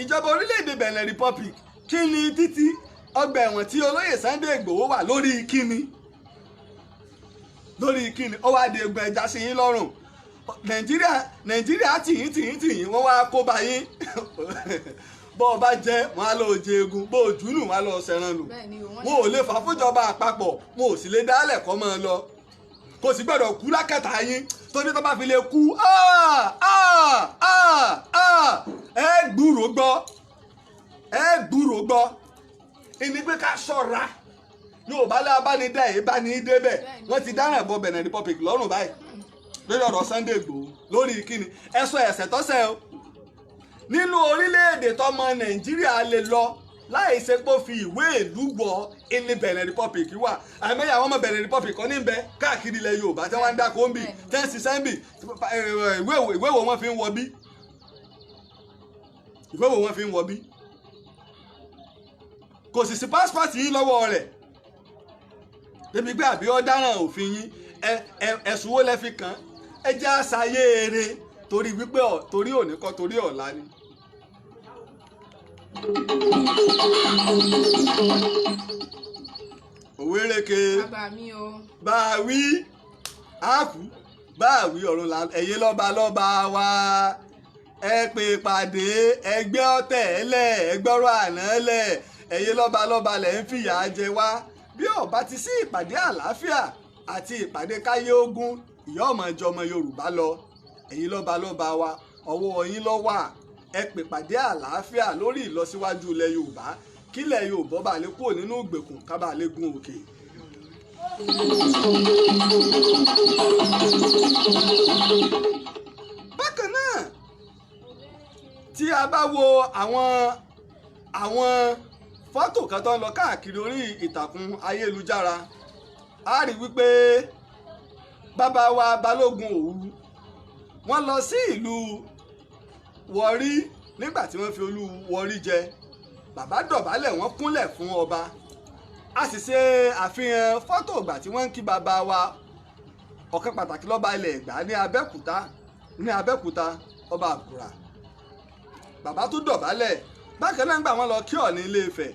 ìjọba orílẹ̀-èdè Benin Republic kí ni títí ọgbà ẹ̀wọ̀n tí olóyè Sunday Igboho wà lórí kíni ó wá di egbò ẹja sí yín lọ́rùn Nàìjíríà tìyín wọ́n wá kó bá yín bó o bá jẹ́ wọn á lọ jẹ egun bó o jùnú wọn á lọ ṣẹran nù wọn ò lè fà fúnjọba àpapọ̀ wọn ò sì lè dálẹ̀ kọ́ máa lọ kò sì gbọ́dọ̀ kú lákàtà yín tó ní tó bá fi lè kú ẹ gbúrò gbọ́ ìní pé ká ṣọ́ra Yorùbá lé abánidá yìí bá ní í débẹ̀ wọ́n ti dáràn bọ Benin Republic lọ́rùn báyìí lórí ọ̀rọ̀ Sunday Igboho lórí kíni ẹ̀sọ́ ẹ̀sẹ̀ tọ́sẹ̀ o nínú orílẹ̀-èdè tọmọ Nàìjíríà lè lọ láì ṣe pé ó fi ìwé ìlú wọ ilé Benin Republic wà àmẹ́yà àwọn ọmọ Benin Republic kan níbẹ̀ káàkiri ilẹ̀ Yorùbá tí wọ́n ń dáko ń bì tẹ́ ń ṣiṣẹ́ ń bì ìwé wo wọ́n fi ń wọ bí kò sì sí passport yín lọ́wọ́ rẹ̀ débi pé àbí ọ̀daràn òfin yín ẹ̀sùn wo lẹ fi kàn ẹ jẹ́ àṣàyè eré torí wípé torí òní kọ́ torí ọ̀la ni. òwe reke bá a wí àkú bá a wí ọ̀run là ẹ̀yẹ lọ́ba wa ẹ pè pàdé ẹgbẹ́ ọ̀tẹ̀ ẹlẹ̀ ẹgbọ́rọ̀ àná lẹ̀ ẹ̀yẹ lọ́ba lẹ̀ ń fìyà jẹ wá bí ó bá ti sí ìpàdé àlàáfíà àti ìpàdé káyé ogun ìyá ọmọ ìjọ ọmọ Yorùbá lọ ẹ̀yin lọ́ba wa ọwọ́ yín ló wà ẹ pè pàdé àlàáfíà lórí ìlọsíwájú ilẹ̀ Yorùbá kílẹ̀ Yorùbá bá lè kúrò nínú ìgbèkùn ká bá lè gun òkè. bákan náà tí a bá wo àwọn fọ́tò kan tó ń lọ káàkiri orí ìtàkùn ayélujára a rí wípé bàbá wa Balógun Òwu wọ́n lọ sí ìlú Warri nígbà tí wọ́n fi olú Warri jẹ bàbá dọ̀bálẹ̀ wọ́n kúnlẹ̀ fún ọba a sì ṣe àfihàn fọ́tò ìgbà tí wọ́n ń kí bàbá wa ọ̀kan pàtàkì lọ́ba ilẹ̀ Ẹ̀gbá ní Abẹ́òkúta ọba Àkùrà bàbá tó dọ̀bálẹ̀ bákan náà ń gbà wọ́n lọ kí Ọọ̀ni Ilé Ifẹ̀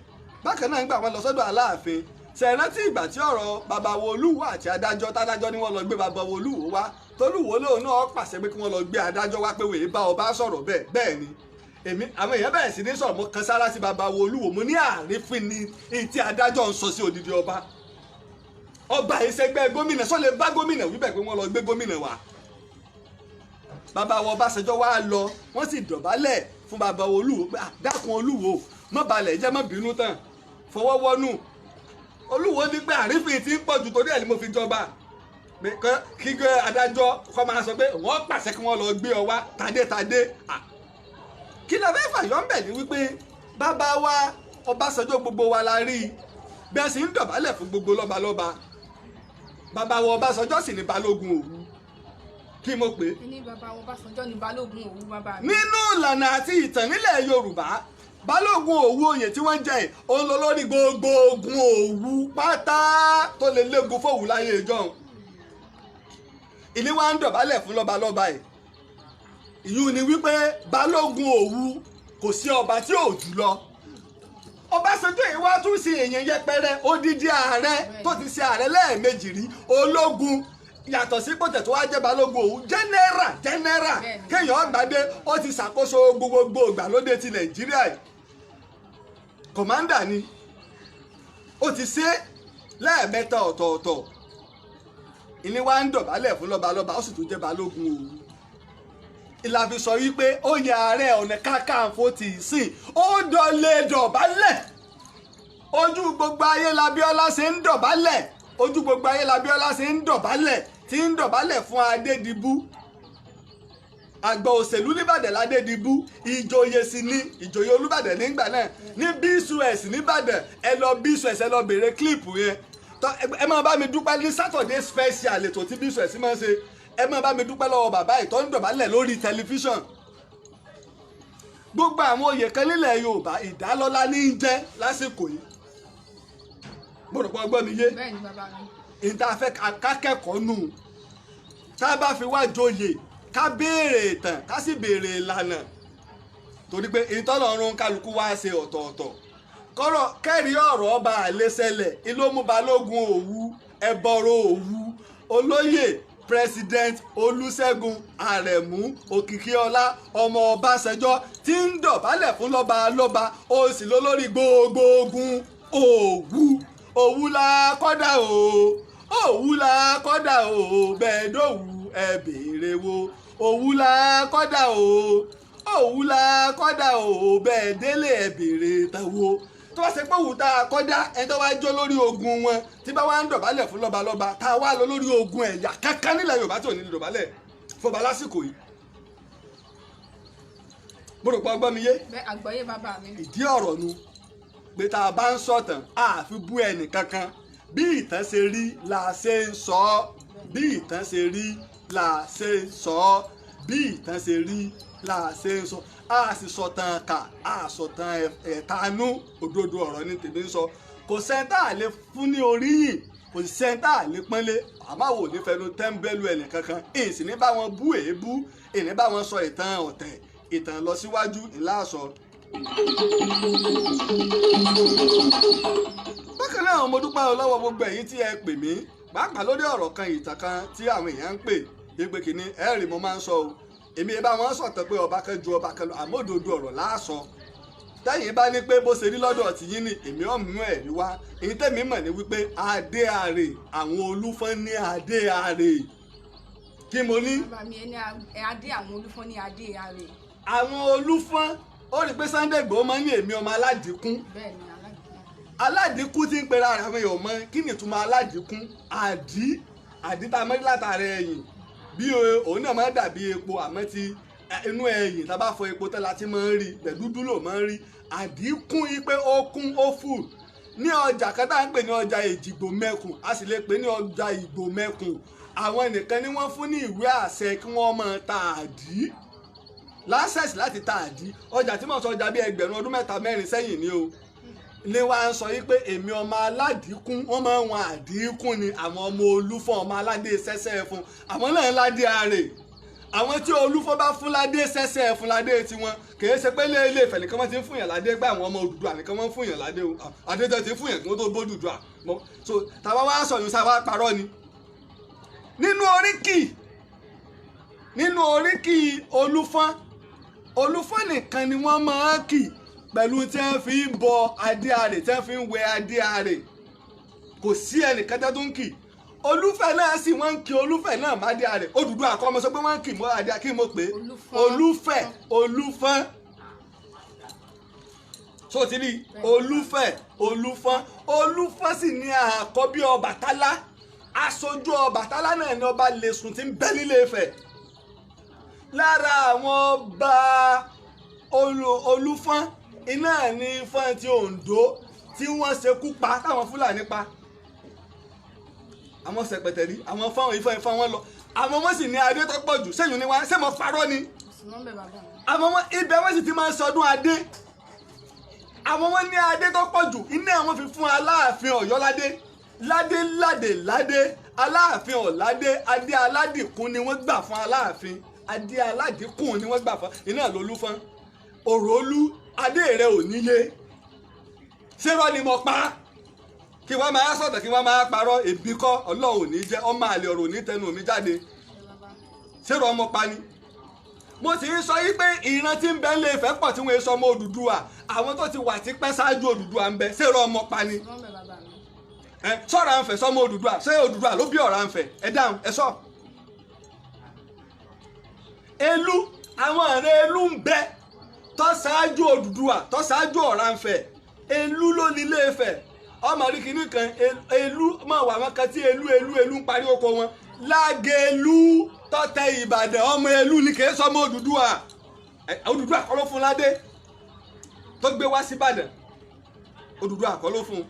bákan náà ń gbà wọ́n lọ sọ́dọ̀ Aláàfin ṣẹ̀rántí ìgbà tí ọ̀rọ̀ bàbá wo Olúwo àti adájọ́ tádájọ́ ni wọ́n lọ gbé bàbá wo Olúwo wá tolúwo lóun náà pàṣẹ pé kí wọ́n lọ gbé adájọ́ wá pé wèé bá ọba sọ̀rọ̀ bẹ́ẹ̀ ni àwọn èèyàn bẹ̀rẹ̀ sí ní sọ̀rọ̀ mo kan sára sí bàbá wo Olúwo mo ní àrífín ni èyí tí adájọ́ ń sọ sí odidi ọba ìṣẹ́gbẹ́ gómìnà sọ lè bá gómìnà wíbẹ̀ pé wọ́n lọ gbé gómìnà wá bàbá wo Ọbásanjọ́ wá lọ wọ́n sì dọ̀bálẹ̀ fún bàbá wo Olúwo pé dákun Olúwo má balẹ̀ jẹ́ má bínú tán fọwọ́ wọ́nú Olúwo ní pé àrífín ti ń pọ̀ jù torí ẹ̀ ni mo fi jọba kí adájọ́ kọ́ máa sọ pé wọ́n pàṣẹ kí wọ́n lọ gbé ọ wá tadé kí ló fẹ́ fàyọ́ ń bẹ̀ ní wípé bàbá wa Ọbásanjọ́ gbogbo wa la rí i bí a sì ń dọ̀bálẹ̀ fún gbogbo lọ́balọ́ba bàbá wa Ọbásanjọ́ sì ní Balógun Òwu kí mo pè é. ní bàbá wa Ọbásanjọ́ ní Balógun Òwu bàbá mi. nínú ìlànà àti ìtàn nílẹ̀ Yorùbá Balógun Òwu oyè tí wọ́n ń jẹ òun lọ lórí gbogbo ogun Òwu pátá tó lè légun fòwú láyé ìjọ́un ìní wa ń dọ̀bálẹ̀ fún lọ́balọ́ba ẹ̀ ìyún ni wípé Balógun Òwu kò sí ọba tí ò jù lọ Ọbásanjọ́ yìí wá tún sí èèyàn yẹpẹrẹ odidi ààrẹ tó ti ṣe ààrẹ lẹ́ẹ̀mejì rí ológun yàtọ̀ sí pòtẹ̀ tó wá jẹ́ Balógun Òwu jẹ́nẹ́rà kéèyàn ọgbàdé ó ti ṣàkóso gbogbo ìgbàlódé ti Nàìjíríà yìí kọ̀mándà ni ó ti ṣe lẹ́ẹ̀mẹ́ta ọ̀tọ̀ọ̀tọ̀ ìní wa ń dọ̀bálẹ̀ fún lọ́balọ́ba ó sì tún jẹ́ Balógun Òwu ìlàfi sọ wípé oyè Ààrẹ Ọ̀nà Kakanfò ti sìn ó dọ̀lẹ̀ dọ̀bálẹ̀ ojú gbogbo ayé l'Abíọ́lá ṣe ń dọ̀bálẹ̀ ojú gbogbo ayé l'Abíọ́lá ṣe ń dọ̀bálẹ̀ tí ń dọ̀bálẹ̀ fún Adédìbú àgbà òṣèlú nìbàdàn l'Adédìbú ìjòyè sì ní ìjòyè Olúbàdàn nígbà náà ní BSUS nìbàdàn ẹ lọ BSUS ẹ lọ bèrè kílípù yẹn ẹ máa bá mi dúpẹ́ ní Saturday special ètò tí BSUS máa ń ṣe ẹ máa bá mi dúpẹ́ lọ́wọ́ bàbá ìtọ́ ń dọ̀bálẹ̀ lórí tẹlifíṣàn gbogbo àwọn oyè kan nílẹ̀ Yorùbá ìdálọ́lá ní í jẹ́ lásìkò yìí gbọ́dọ̀ pọ̀ gbọ́ mi yé bẹ́ẹ̀ ni bàbá mi. ìta fẹ́ ká kẹ́kọ̀ọ́ nù tá a bá fi wá joyè ká béèrè ìtàn ká sì béèrè ìlànà torí pé ìtọ́lọ́run kálukú wá ṣe ọ̀tọ̀ọ̀tọ̀ kọ́rọ̀ kẹ́rì ọ̀rọ̀ ọba àlẹ́sẹ̀lẹ̀ ìlómú balógun Òwu ẹbọrọ Òwu olóyè president Olúṣẹ́gun Àrẹ̀mú Òkìkíọlá ọmọ Ọbásanjọ́ tí ń dọ̀bálẹ̀ fún lọ́ba lọ́ba ó sì lólórí gbogbo ogun Òwu la kọ́dà o Òwu la kọ́dà o bẹ́ẹ̀ dòwú ẹ béèrè wo Òwu la kọ́dà o Òwu la kọ́dà o bẹ́ẹ̀ délé ẹ béèrè tàwo tó bá ṣe pé Òwu tá a kọ́dá ẹni tó wá jó lórí ogun wọn tí bá wá ń dọ̀bálẹ̀ fún lọ́balọ́ba tá a wá lọ lórí ogun ẹ̀yà kankan nílẹ̀ Yorùbá tí ò ní dọ̀bálẹ̀ fọba lásìkò yìí mo rò pé ọgbọ́n mi yé. bẹ́ẹ̀ àgbọ́yé bàbá mi. ìdí ọ̀rọ̀ nu pé tá a bá ń sọ̀tàn àfi bú ẹnì kankan bí ìtàn ṣe rí la ṣe ń sọ ọ́ bí ìtàn ṣe rí la ṣe ń sọ ọ́ bí ìtàn ṣe rí la ṣe ń sọ a sì sọ̀tàn kà a sọ̀tàn ẹ̀tanú òdodo ọ̀rọ̀ ní tèmi ń sọ kò sẹ́ńtà lè fún ní oríyìn kò sẹ́ńtà lè pọ́nlé àmọ́ wò ní fẹnu tẹ́ńbẹ́lú ẹnì kankan èyí sì ní bá wọn bú èébú èyí ní bá wọn sọ ìtàn ọ̀tẹ̀ ìtàn lọ síwájú ńlá sọ. bákan náà mo dúpẹ́ lọ́wọ́ gbogbo ẹ̀yin tí ẹ pè mí pàápàá lórí ọ̀rọ̀ kan ìtàn kan tí àwọn èèyàn ń pè gbégbé kínní ẹ̀rì mo máa ń sọ o èmi bá wọn sọ̀tàn pé ọba kan ju ọba kan lọ àmọ́ òdodo ọ̀rọ̀ láàsọ tẹ́yìn bá ní pé bó ṣe rí lọ́dọ̀ tìyín ni èmi ò mú ẹ̀rí wá èyí tẹ́mi mọ̀ ní wípé adé àrè àwọn Olúfọ́n ní adé àrè kí mo ní. bàbá mi ẹni adé àwọn Olúfọ́n ní adé àrè. àwọn Olúfọ́n ó rí pé Sunday Igboho máa ń ní èmi ọmọ aládìkún. bẹ́ẹ̀ ni aládìkún. aládìkún tí ń pera ara àwọn èèyàn mọ kí ni ìtumọ̀ aládìkún àdí tá a mọ́ látàrí ẹ̀yìn bí òun náà máa dàbí epo àmọ́ ti inú ẹ̀yìn tá a bá fọ epo tẹ́lá tí máa ń rí bẹ̀dúdú ló máa ń rí àdínkù yìí pé ó kún ó fù ní ọjà kan tá à ń pè ní ọjà Èjìgbò Mẹ́kùn a sì lè pè ní ọjà Ìgbò Mẹ́kùn àwọn nìkan ni wọ́n fún ní ìwé àṣẹ kí wọ́n máa ta àdí láṣẹ̀sì láti ta àdí ọjà tí mo sọ ọjà bíi ẹgbẹ̀rún ọdún mẹ́ta mẹ́rin sẹ́yìn ni o ní wá ń sọ yìí pé èmi ọmọ aládìíkún wọ́n máa ń wọn àdínkún ni àwọn ọmọ Olúfọ́n ọmọ aládé sẹ́sẹ́ fún àwọn náà ládé àrè àwọn tí Olúfọ́n bá fún ládé sẹ́sẹ́ fún ládé tiwọn kìí ṣe pé ilé Ifẹ̀ nìkan wọ́n ti ń fún yàn ládé pé àwọn ọmọ Odùduwà nìkan wọ́n ń fún yàn ládé o adé tó ti ń fún yàn kí wọ́n tó bó Odùduwà so tàwa wá sọ yòó sáwá parọ́ ni nínú oríkì Olúfọ́n nìkan ni wọ́n máa ń kì pẹ̀lú tí wọ́n fi ń bọ adé àrè tí wọ́n fi ń wẹ adé àrè kò sí ẹnìkan tó ń kì Olúfẹ̀ náà sì wọ́n ń kì Olúfẹ̀ náà má dé àrè Odùduwà àkọ́mọ sọ pé wọ́n ń kì mọ́ adé kí mo pè é Olúfẹ̀ so ti rí Olúfọ́n sì ní àkọ́bí Ọbàtálá aṣojú Ọbàtálá náà ni ọba Lẹ̀sùn tí ń bẹ nílé Ifẹ̀ lára àwọn ọba Olúfọ́n iná ní Ifọ̀n ti Oǹdó tí wọ́n ṣekú pa táwọn Fúlàní pa àwọn Ṣẹ̀pẹ̀tẹ̀rí àwọn fáwọn Ifọ̀n wọn lọ àwọn wọn sì ní adé tó pọ̀ jù sẹ́yìn ni wá ṣé mo parọ́ ni àwọn wọn ibẹ̀ wọ́n sì ti máa ń sọdún adé àwọn wọn ní adé tó pọ̀ jù iná àwọn fi fún Aláàfin Ọ̀yọ́ ládé Aláàfin Ọ̀ládé adé aládìkún ni wọ́n gbà fún Aláàfin adé aládìkún ni wọ́n gbà fún iná l'Olúfọ́n Òròlú adé rẹ ò níye ṣé wọ́n ni mo pa kí wọ́n máa sọ̀tọ̀ kí wọ́n máa parọ́ èbí kọ́ Ọlọ́run ò ní jẹ́ ọmọ àlè ọ̀rọ̀ ò ní tẹnu mi jáde ṣé wọ́n mo pa ni. mo sì ń sọ yí pé ìran tí ń bẹ ńlẹ̀ Ifẹ̀ pọ̀ tí wọ́n sọ ọmọ Odùduwà àwọn tó ti wà tí pẹ́ ṣáájú Odùduwà ń bẹ ṣé wọ́n mo pa ni. sọ̀rọ̀ àǹfẹ̀ sọmọ Odùduwà ṣé Odùduwà ló bí ọ̀rọ̀ àǹfẹ̀ ẹ dáhùn ẹ sọ. Elú àwọn ọ̀rẹ́ Elú ń bẹ tó ṣáájú Odùduwà tó ṣáájú Ọ̀rànfẹ̀ Elú ló ní Ilé Ifẹ̀ ọmọ rí kinní kan Elú mọ̀ wà wọn kan tí Elú ń parí oko wọn Lágelú tó tẹ Ìbàdàn ọmọ Elú ni kìí sọmọ Odùduwà kọ́ ló fún ládé tó gbé wá sí Ìbàdàn Odùduwà kọ́ ló fún un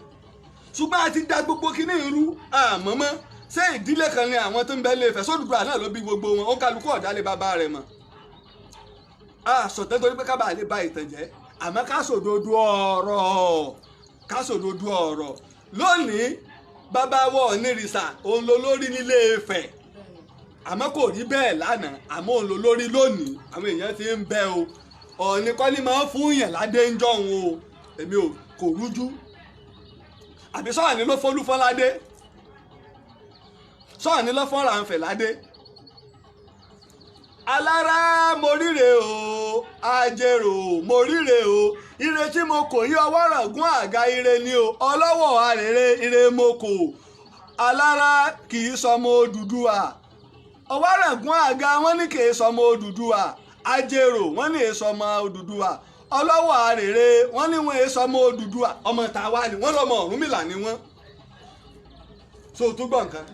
ṣùgbọ́n àti da gbogbo kinní irú àmọ́mọ́ ṣé ìdílé kan ni àwọn tó ń bẹ Ilé Ifẹ̀ sódùduwà náà ló bí gbogbo wọn ó kálukú ọ̀dálé bàbá rẹ̀ mọ̀ sọ̀tẹ́ torí pé ká bàa lè ba ìtàn jẹ́ àmọ́ ká sòdodo ọ̀rọ̀ lónìí bàbá wa Ọ̀nìrìṣà òun ló lórí nílé Ifẹ̀ àmọ́ kò rí bẹ́ẹ̀ lánàá àmọ́ òun ló lórí lónìí àwọn èèyàn ti ń bẹ o Ọ̀ọ̀ni kọ́ ni máa ń fún yàn ládé ń jọ òun o èmi ò kò rújú àbí Ọ̀ọ̀ni ló fọ́lúfọ́ ládé Ọ̀ọ̀ni ló fọ́nra àǹfẹ̀ ládé alára mo ríre o ajérò mo ríre o ire tí mo kò yí ọwọ́ ràngún àga ire ni o ọlọ́wọ́ àrèrè ire mo kò alára kì í sọmọ Odùduwà ọwọ́ ràngún àga wọn ní kì í sọmọ Odùduwà ajérò wọn ní èso ọmọ Odùduwà ọlọ́wọ́ àrèrè wọn ní wọn èso ọmọ Odùduwà ọmọ tàwa ni wọn lọmọ Ọ̀rúnmìlà ni wọn so tún gbọ́ nǹkan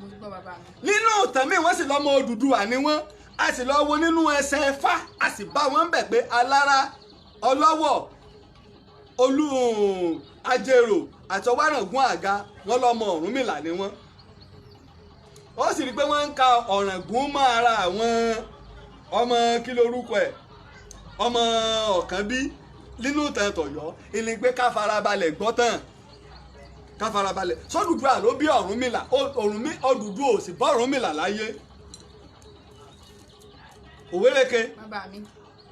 nínú ìtàn mi wọ́n sì lọ́mọ Odùduwà ni wọ́n a sì lọ wo nínú ẹsẹ̀ Ẹ̀fà a sì bá wọn bẹ̀ pé alára ọlọ́wọ̀ olú ajérò àti ọwárangún àga wọn lọ́mọ Ọ̀rúnmìlà ni wọ́n ó sì rí i pé wọ́n ń ka ọ̀ràngún mọ́ ara àwọn ọmọ kí lorúkọ ẹ̀ ọmọ Ọ̀kànbí nínú ìtàn tọ̀yọ́ ìní pé ká farabalẹ̀ gbọ́ tán ká farabalẹ̀ sọ́dùdúà ló bí Ọ̀rúnmìlà Odùduwà ò sì bọ́ Ọ̀rúnmìlà láyé òwéreke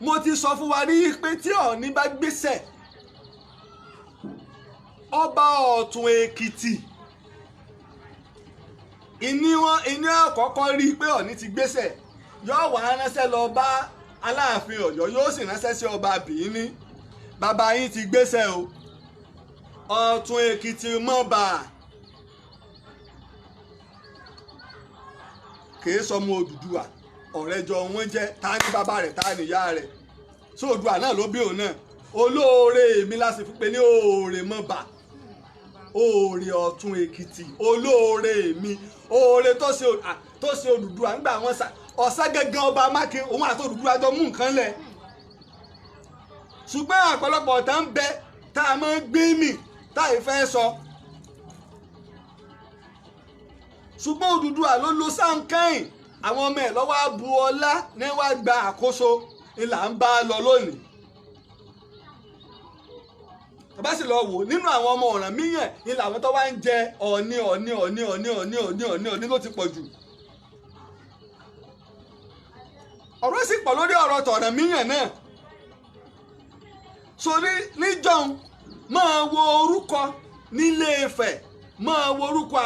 mo ti sọ fún wa rí pé tí Ọọ̀ni bá gbéṣẹ̀ ọba Ọ̀tún Èkìtì ìní àkọ́kọ́ rí pé Ọọ̀ni ti gbéṣẹ̀ yóò wá ránṣẹ́ lọ bá Aláàfin Ọ̀yọ́ yóò sì ránṣẹ́ sí ọba Bìíní bàbá yín ti gbéṣẹ̀ o Ọ̀tún Èkìtì mọ́ba kìí sọmọ Odùduwà ọ̀rẹ́ jọ wọ́n jẹ́ ta ní bàbá rẹ̀ ta ní ìyá rẹ̀ sóòdùà náà ló bí òun náà olóore mi láti fi pé ní òòrè mọ́ba òòrè Ọ̀tún Èkìtì olóore mi òòrè tó ṣe Odùduwà ńgbà wọn ọ̀sá gẹ́gẹ́ ọba Mákin òun àti Odùduwà jọ mú nǹkan lẹ̀ ṣùgbọ́n àpọ̀lọpọ̀ ọ̀tá ń bẹ tá a máa ń gbé mì tá a fẹ́ sọ ṣùgbọ́n Odùduwà ló lo sáǹkẹ́yìn àwọn ọmọ ẹ̀ lọ́wọ́ bu ọlá ní wá gba àkóso ìlà ń bá lọ lónìí bàbá sì lọ wò nínú àwọn ọmọ Ọ̀rànmíyàn ìlà àwọn tó wá ń jẹ Ọ̀ọ̀ni ló ti pọ̀ jù ọ̀rọ̀ sì pọ̀ lórí ọ̀rọ̀ t'Ọ̀rànmíyàn náà so níjọ́un máa wo orúkọ nílé Ifẹ̀ máa wo orúkọ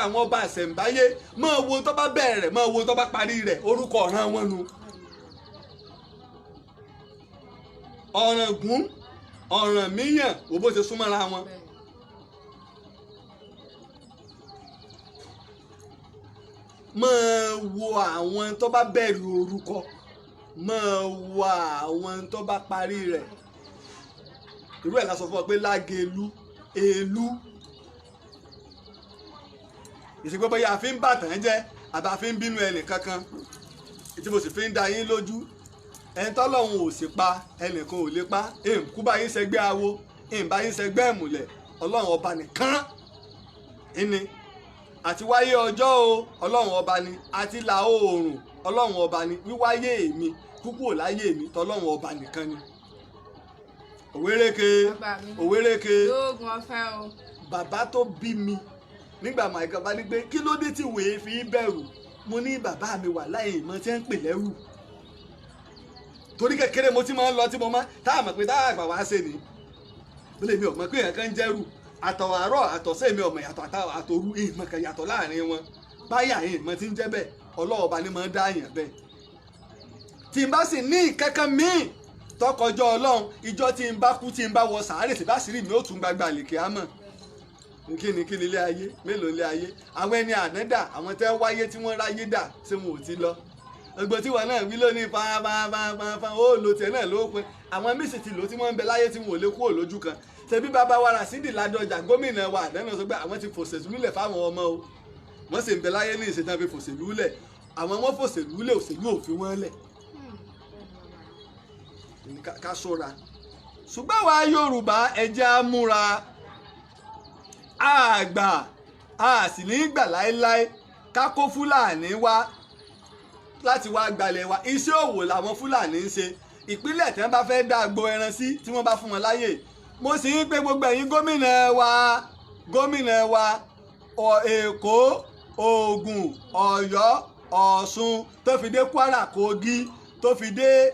àwọn ọba àṣẹ̀ǹbáyé máa wo tó bá bẹ̀rẹ̀ rẹ̀ máa wo tó bá parí rẹ̀ orúkọ ọ̀ràn wọn nu. Ọ̀ràngún Ọ̀rànmíyàn wo bó ṣe súnmọ́ra wọn. máa wo àwọn tó bá bẹ̀rẹ̀ orúkọ máa wo àwọn tó bá parí rẹ̀ irú ẹ̀ la sọ fún ọ pé Lágelú Èlú ìsìnkú bóyá a fi ń bàtàn jẹ́ àbá fi ń bínú ẹnì kankan tí mo sì fi ń da yín lójú ẹni tọ́lọ́hun ò sì pa ẹnìkan ò lè pa èèkú bá yín ṣẹgbẹ́ awo èèbá yín ṣẹgbẹ́ ìmùlẹ̀ Ọlọ́run ọba nìkan ìní àti wáyé ọjọ́ o Ọlọ́run ọba ni àti là oòrùn Ọlọ́run ọba ni wíwáyé mi kúkú láyé mi tọ́lọ́run ọba nìkan ni òwérèké lóògùn ọ̀fẹ́ o bàbá tó bí mi nígbà màìkan bá ní pé kí ló dé tí wèé fi bẹ̀rù mo ní bàbá mi wà láì mọ̀ tí ń pè lẹ́rù torí kékeré mo ti máa ń lọ tí mo máa tá a mọ̀ pé tá a àgbà wá ṣe ni ó lè mi ò mọ̀ pé èèyàn kan ń jẹ́rù àtọ̀ àárọ̀ àtọ̀sẹ́ mi ọmọ yàtọ̀ àtòru ìmọ̀ kan yàtọ̀ láàrin wọn báyà ìmọ̀ tí ń jẹ́ bẹ́ẹ̀ ọlọ́ọ̀ba ni máa ń dá àyàn bẹ́ẹ̀ tí n bá sì ní ìkẹ́kẹ́ míì tọkọjọ́ Ọlọ́run ìjọ tí n bá kú tí n bá wọ sàárè sí bá sì rí mi ó tún gbagba àlèkè àmọ́ kí ni ilé ayé mélòó ilé ayé àwọn ẹni ànádà àwọn tẹ́ wáyé tí wọ́n ráyé dà tí wọn ò ti lọ ẹgbẹ́ tí wọn náà wí lónìí fanfanfanfan ó lo tiẹ̀ náà ló pin àwọn mísì ti lò tí wọ́n ń bẹ láyé tí wọn ò lè kúrò lójú kan ṣebí bàbá wa Ràṣídì Ládọjà gómìnà wa àdánù sọ pé àwọn ti fòṣèlú lẹ̀ fáwọn ọmọ o wọ́n sì ń bẹ láyé ní ìṣètàn fi fòṣèlú lẹ̀ àwọn wọn fòṣèlú lẹ̀ òṣèlú òfin wọn lẹ̀ ká ṣọ́ra ṣùgbọ́n àwa Yorùbá ẹjẹ́ á múra àgbà a sì ní gbà láéláé ká kó Fúlàní wá láti wá gbalẹ̀ wa iṣẹ́ òwò làwọn Fúlàní ń ṣe ìpínlẹ̀ tí wọ́n bá fẹ́ dá agbo ẹran sí tí wọ́n bá fún wọn láyè mo sì ń pe gbogbo ẹ̀yin gómìnà wa gómìnà wa Èkó, Ògùn, Ọ̀yọ́, Ọ̀ṣun tó fi dé Kwara, Kogi tó fi dé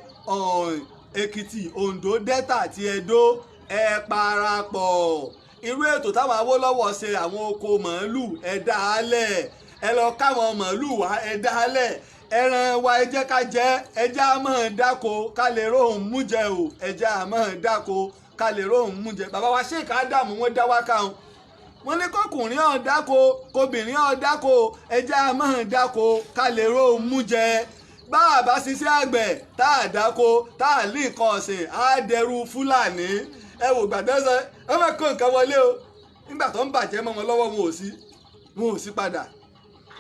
Èkìtì, Oǹdó, Delta àti Ẹdó ẹ parapọ̀. Irú ètò táwọn Awólọ́wọ̀ ṣe àwọn oko màálù ẹ dá a lẹ̀, ẹ lọ káwọn màálù wá ẹ dá a lẹ̀, ẹran wa ẹ jẹ́ ká jẹ, ẹ jẹ́ á máa dáko ká lè róhùn mú jẹ o, ẹ jẹ́ á máa dáko ká lè róhùn mú jẹ. Bàbá wa Sheikh Ádámù wọ́n dá wákà wọn, wọ́n ní kọkùnrin ọ̀ dáko kobìnrin ọ̀ dáko, ẹ jẹ́ á máa dáko ká lè róhùn mú jẹ. Bá a bá ṣiṣẹ́ àgbẹ̀ tá a dáko tá a lé nǹkan ọ̀sìn á dẹrù Fúlàní. Ẹ wò gbàdẹ́sẹ̀ ẹ má kó nǹkan wọlé o, nígbà tó ń bàjẹ́ mọ́ wọn lọ́wọ́ wọn ò sí padà.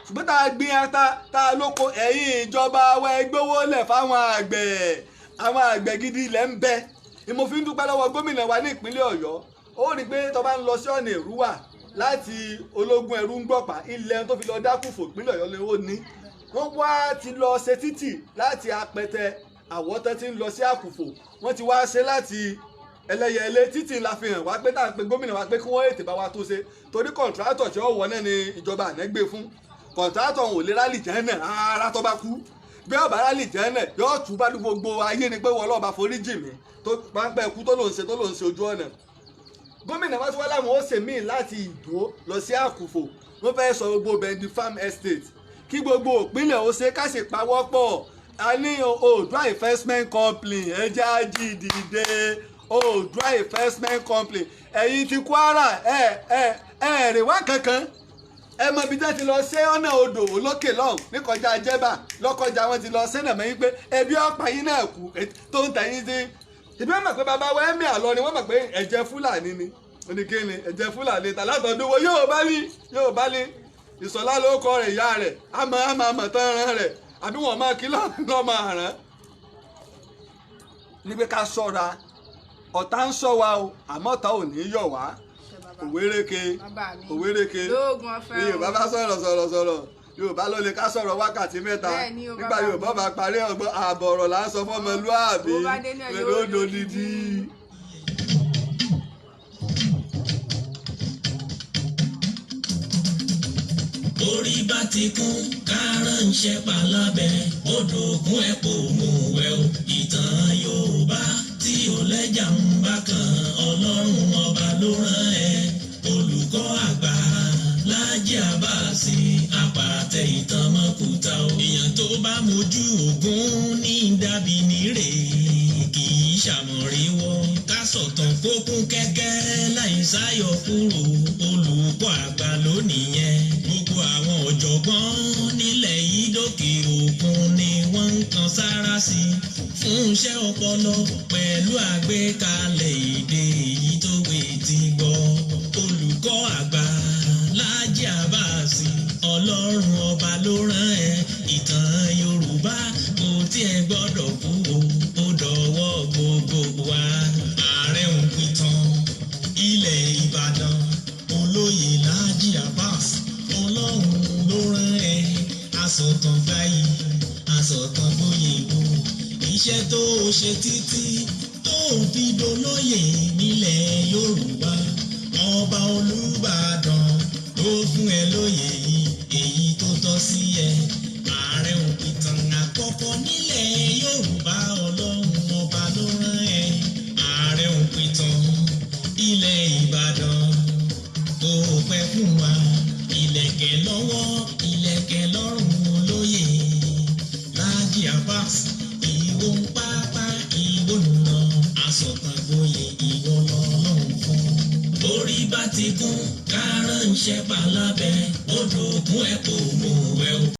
Ṣùgbọ́n tá a gbin ata tá a lóko, ẹ̀yin ìjọba wa ẹ gbówó lẹ̀ fáwọn àgbẹ̀, àwọn àgbẹ̀ gidi ilẹ̀ ń bẹ. Mo fi ń dúpẹ́ lọ́wọ́ gómìnà wa ní ìpínlẹ̀ Ọ̀yọ́. Ó rí i pé tó bá ń lọ sí ọ̀nà Èrúwà láti ológun ẹrú ń gbọ̀pá, ilẹ̀ tó fi lọ dákùfò ìpínlẹ̀ Ọ̀yọ́ lówó ní. Wọ́n wá ti lọ ṣe títì láti Apẹtẹ Àwọ̀tán tí ń lọ sí Àkùfò, wọ́n ti wá ṣe láti Ẹlẹ́yẹlé. Títì la fi hàn wá pé tá à ń pe gómìnà wa pé kí wọ́n ètè bá wa tó ṣe, torí kọ̀ǹtrátọ̀ tí ó wọ̀ náà ni ìjọba àná gbé fún. Kọ̀ǹtrátọ̀ ò lè rálì jẹ́ náà rárá tó bá kú. Bí ọba rálì jẹ́ náà yóò tún bá gbogbo ayé ni pé wọ́n lọ́ọ́ bá forí jì mí tó bá ń pẹ́ kú tó ló ń ṣe ojú ọ̀nà. Gómìnà wa tí wọ́n láwọn ó ṣe míì láti Ìdó lọ sí Àkùfò, wọ́n fẹ́ sọ gbogbo Bendi Farm Estate kí gbogbo ìpínlẹ̀ ó ṣe ká sì pawọ́pọ̀. A ní Oòduà Investment Company ẹja jí dìde, Oòduà Investment Company. Ẹ̀yin ti Kwara rè wá kankan, ẹ mọ ibi tí wọ́n ti lọ ṣe ọ̀nà odò olókè lọ́hùn níkọjá Jẹ́bà lọ́kọjá wọn ti lọ sẹ́nà mẹ́yìn pé ẹbí ọ̀pá yín náà kú tó ń tẹ̀yìn sí. Ìbí wọ́n mọ̀ pé bàbá wa ẹ̀mí àlọ́ ni wọ́n mọ̀ pé ẹ̀jẹ̀ Fúlàní ni oníkéni ẹ̀jẹ̀ Fúlàní tàlátọ̀dún wo yóò bá ní Ìṣọ̀lá ló kọ rẹ̀ ìyá rẹ̀ àmọ́ tán ran rẹ̀ àbí wọ́n máa kí lọ́mọ àrán. Ní pé ká ṣọ́ra, ọ̀tá ń ṣọ́ wa o àmọ́ ọ̀tá ò ní yọ̀ wá. Òwérèké Yorùbá bá sọ̀rọ̀ Yorùbá ló lè ká sọ̀rọ̀ wákàtí mẹ́ta, nígbà Yorùbá bá parí ọgbọ́n ààbọ̀ ọ̀rọ̀ là ń sọ fọ́mọlúàbí lódò dídí. Orí bá ti kún kárànṣẹ́ palábẹ́, odò ògùn ẹ̀ kò mú wẹ̀ o. Ìtàn Yorùbá tí ò lẹ́jà ń bá kan, Ọlọ́run ọba ló rán ẹ. Olùkọ́ àgbà Láàjì Àbáàsì, àpàtẹ ìtàn mọ́kúta o. Èèyàn tó bá mojú ògún ní dàbí nírè, kì í ṣàmọ̀ríwọ́. Ká sọ̀tàn kó kún kẹ́kẹ́ láì sáyọ̀ kúrò, olùkọ́ àgbà ló nìyẹn. Gbogbo àwọn ọ̀jọ̀gbọ́n nílẹ̀ yìí dókè òkun ni wọ́n ń kan sára sí fún iṣẹ́ ọpọlọ pẹ̀lú àgbékalẹ̀ èdè èyí tó wé ti gbọ́. Olùkọ́ àgbà Láàjì Àbáàsì, Ọlọ́run ọba ló rán ẹ. Ìtàn Yorùbá kò tiẹ̀ gbọ́dọ̀ kú o, ó dọ̀wọ́ gbogbo wa. Ààrẹ Òǹpìtàn ilẹ̀ Ìbàdàn, Olóyè Láàjì Àbáàsì, Ọlọ́run ló rán ẹ. Asọ̀tàn gbáyì, asọ̀tàn gbóyè o. Iṣẹ́ tó ṣe títí tó fi dolóyè nílẹ̀ Yorùbá. Ọba Olúbàdàn ló fún ẹ lóyè yìí, èyí tó tọ́ sí ẹ. Ààrẹ Òǹpìtàn àkọ́kọ́ nílẹ̀ Yorùbá, Ọlọ́run ọba ló rán ẹ. Ààrẹ Òǹpìtàn ilẹ̀ Ìbàdàn, kò pẹ́ fún wa. Ìlẹ̀kẹ̀ lọ́wọ́, ìlẹ̀kẹ̀ lọ́rùn olóyè Láàjì Àbáàsì, ìwọ ń pápá ìwọ nùnà, asọ̀tàn gboyè ìwọ lọ́lọ́run fún. Orí bá ti kún kárànṣẹ́ palábẹ́, odò ògùn ẹ̀ kò mú wẹ̀ o.